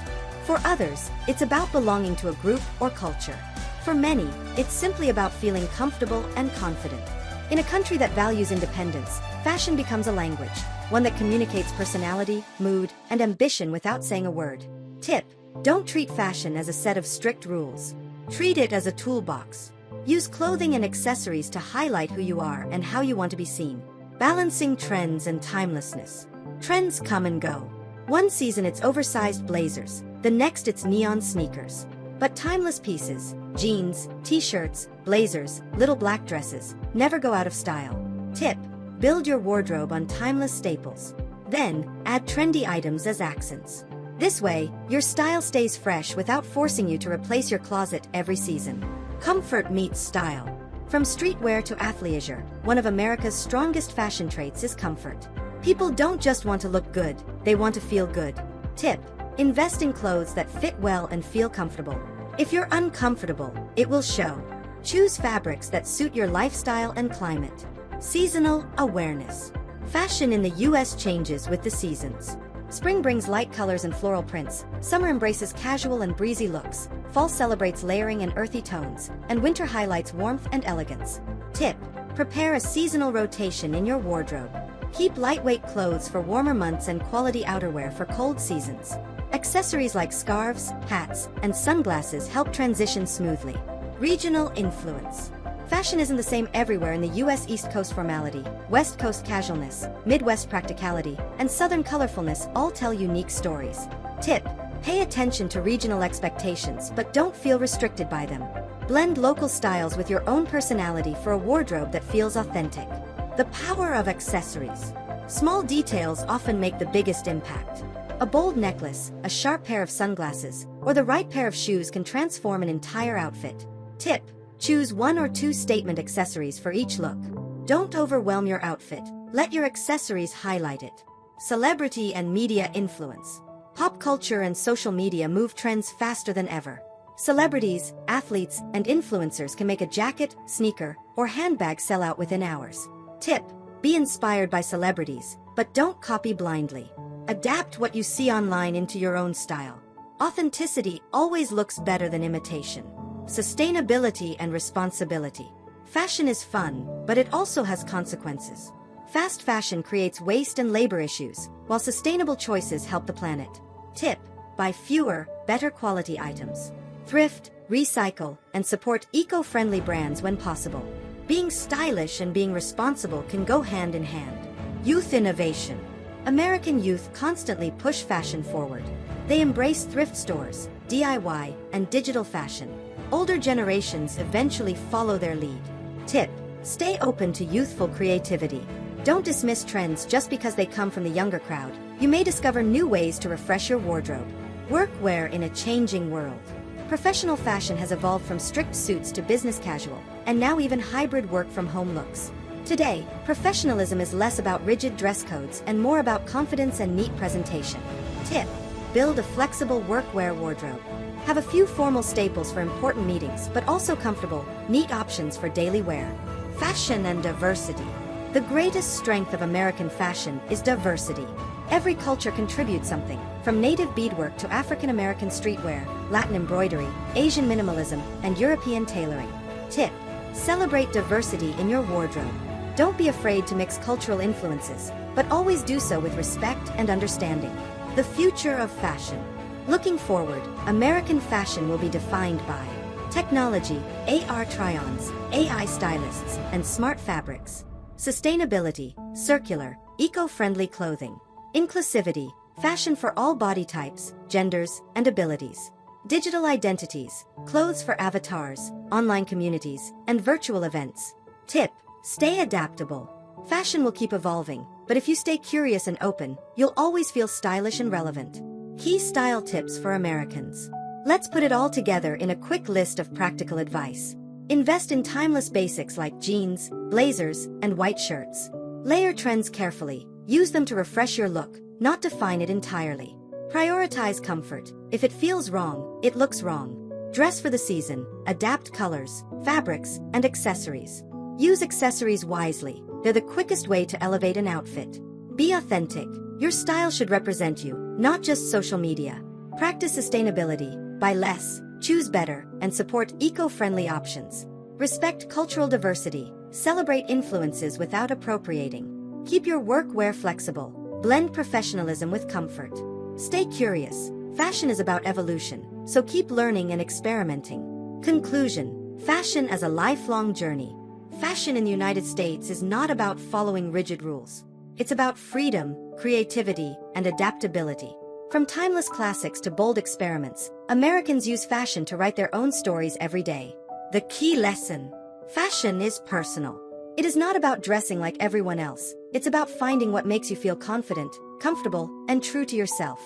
For others, it's about belonging to a group or culture. For many, it's simply about feeling comfortable and confident. In a country that values independence, fashion becomes a language, one that communicates personality, mood, and ambition without saying a word. Tip: don't treat fashion as a set of strict rules. Treat it as a toolbox. Use clothing and accessories to highlight who you are and how you want to be seen. Balancing trends and timelessness. Trends come and go. One season it's oversized blazers, the next it's neon sneakers. But timeless pieces, jeans, t-shirts, blazers, little black dresses, never go out of style. Tip: build your wardrobe on timeless staples. Then, add trendy items as accents. This way, your style stays fresh without forcing you to replace your closet every season. Comfort meets style. From streetwear to athleisure, one of America's strongest fashion traits is comfort. People don't just want to look good, they want to feel good. Tip: invest in clothes that fit well and feel comfortable. If you're uncomfortable, it will show. Choose fabrics that suit your lifestyle and climate. Seasonal awareness. Fashion in the US changes with the seasons. Spring brings light colors and floral prints, summer embraces casual and breezy looks, fall celebrates layering and earthy tones, and winter highlights warmth and elegance. Tip: prepare a seasonal rotation in your wardrobe. Keep lightweight clothes for warmer months and quality outerwear for cold seasons. Accessories like scarves, hats, and sunglasses help transition smoothly. Regional influence. Fashion isn't the same everywhere in the US. East Coast formality, West Coast casualness, Midwest practicality, and Southern colorfulness all tell unique stories. Tip: pay attention to regional expectations but don't feel restricted by them. Blend local styles with your own personality for a wardrobe that feels authentic. The power of accessories. Small details often make the biggest impact. A bold necklace, a sharp pair of sunglasses, or the right pair of shoes can transform an entire outfit. Tip: choose 1 or 2 statement accessories for each look. Don't overwhelm your outfit, let your accessories highlight it. Celebrity and media influence. Pop culture and social media move trends faster than ever. Celebrities, athletes, and influencers can make a jacket, sneaker, or handbag sell out within hours. Tip: be inspired by celebrities, but don't copy blindly. Adapt what you see online into your own style. Authenticity always looks better than imitation. Sustainability and responsibility. Fashion is fun, but it also has consequences. Fast fashion creates waste and labor issues, while sustainable choices help the planet. Tip: buy fewer, better quality items. Thrift, recycle, and support eco-friendly brands when possible. Being stylish and being responsible can go hand in hand. Youth innovation. American youth constantly push fashion forward. They embrace thrift stores, DIY, and digital fashion. Older generations eventually follow their lead. Tip: stay open to youthful creativity. Don't dismiss trends just because they come from the younger crowd. You may discover new ways to refresh your wardrobe. Workwear in a changing world. Professional fashion has evolved from strict suits to business casual, and now even hybrid work-from-home looks. Today, professionalism is less about rigid dress codes and more about confidence and neat presentation. Tip: build a flexible workwear wardrobe. Have a few formal staples for important meetings, but also comfortable, neat options for daily wear. Fashion and diversity. The greatest strength of American fashion is diversity. Every culture contributes something, from native beadwork to African American streetwear, Latin embroidery, Asian minimalism, and European tailoring. Tip: celebrate diversity in your wardrobe. Don't be afraid to mix cultural influences, but always do so with respect and understanding. The future of fashion. Looking forward, American fashion will be defined by technology, AR try-ons, AI stylists, and smart fabrics. Sustainability, circular, eco-friendly clothing. Inclusivity, fashion for all body types, genders, and abilities. Digital identities, clothes for avatars, online communities, and virtual events. Tip: stay adaptable. Fashion will keep evolving, but if you stay curious and open, you'll always feel stylish and relevant. Key style tips for Americans. Let's put it all together in a quick list of practical advice. Invest in timeless basics like jeans, blazers, and white shirts. Layer trends carefully. Use them to refresh your look, not define it entirely. Prioritize comfort. If it feels wrong, it looks wrong. Dress for the season. Adapt colors, fabrics, and accessories. Use accessories wisely. They're the quickest way to elevate an outfit. Be authentic. Your style should represent you, not just social media. Practice sustainability. Buy less, choose better, and support eco-friendly options. Respect cultural diversity. Celebrate influences without appropriating. Keep your workwear flexible. Blend professionalism with comfort. Stay curious. Fashion is about evolution, so keep learning and experimenting. Conclusion: fashion as a lifelong journey. Fashion in the United States is not about following rigid rules. It's about freedom, creativity, and adaptability. From timeless classics to bold experiments, Americans use fashion to write their own stories every day. The key lesson: fashion is personal. It is not about dressing like everyone else. It's about finding what makes you feel confident, comfortable, and true to yourself.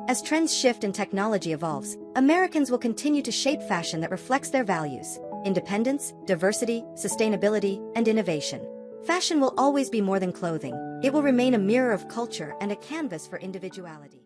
As trends shift and technology evolves, Americans will continue to shape fashion that reflects their values: independence, diversity, sustainability, and innovation. Fashion will always be more than clothing. It will remain a mirror of culture and a canvas for individuality.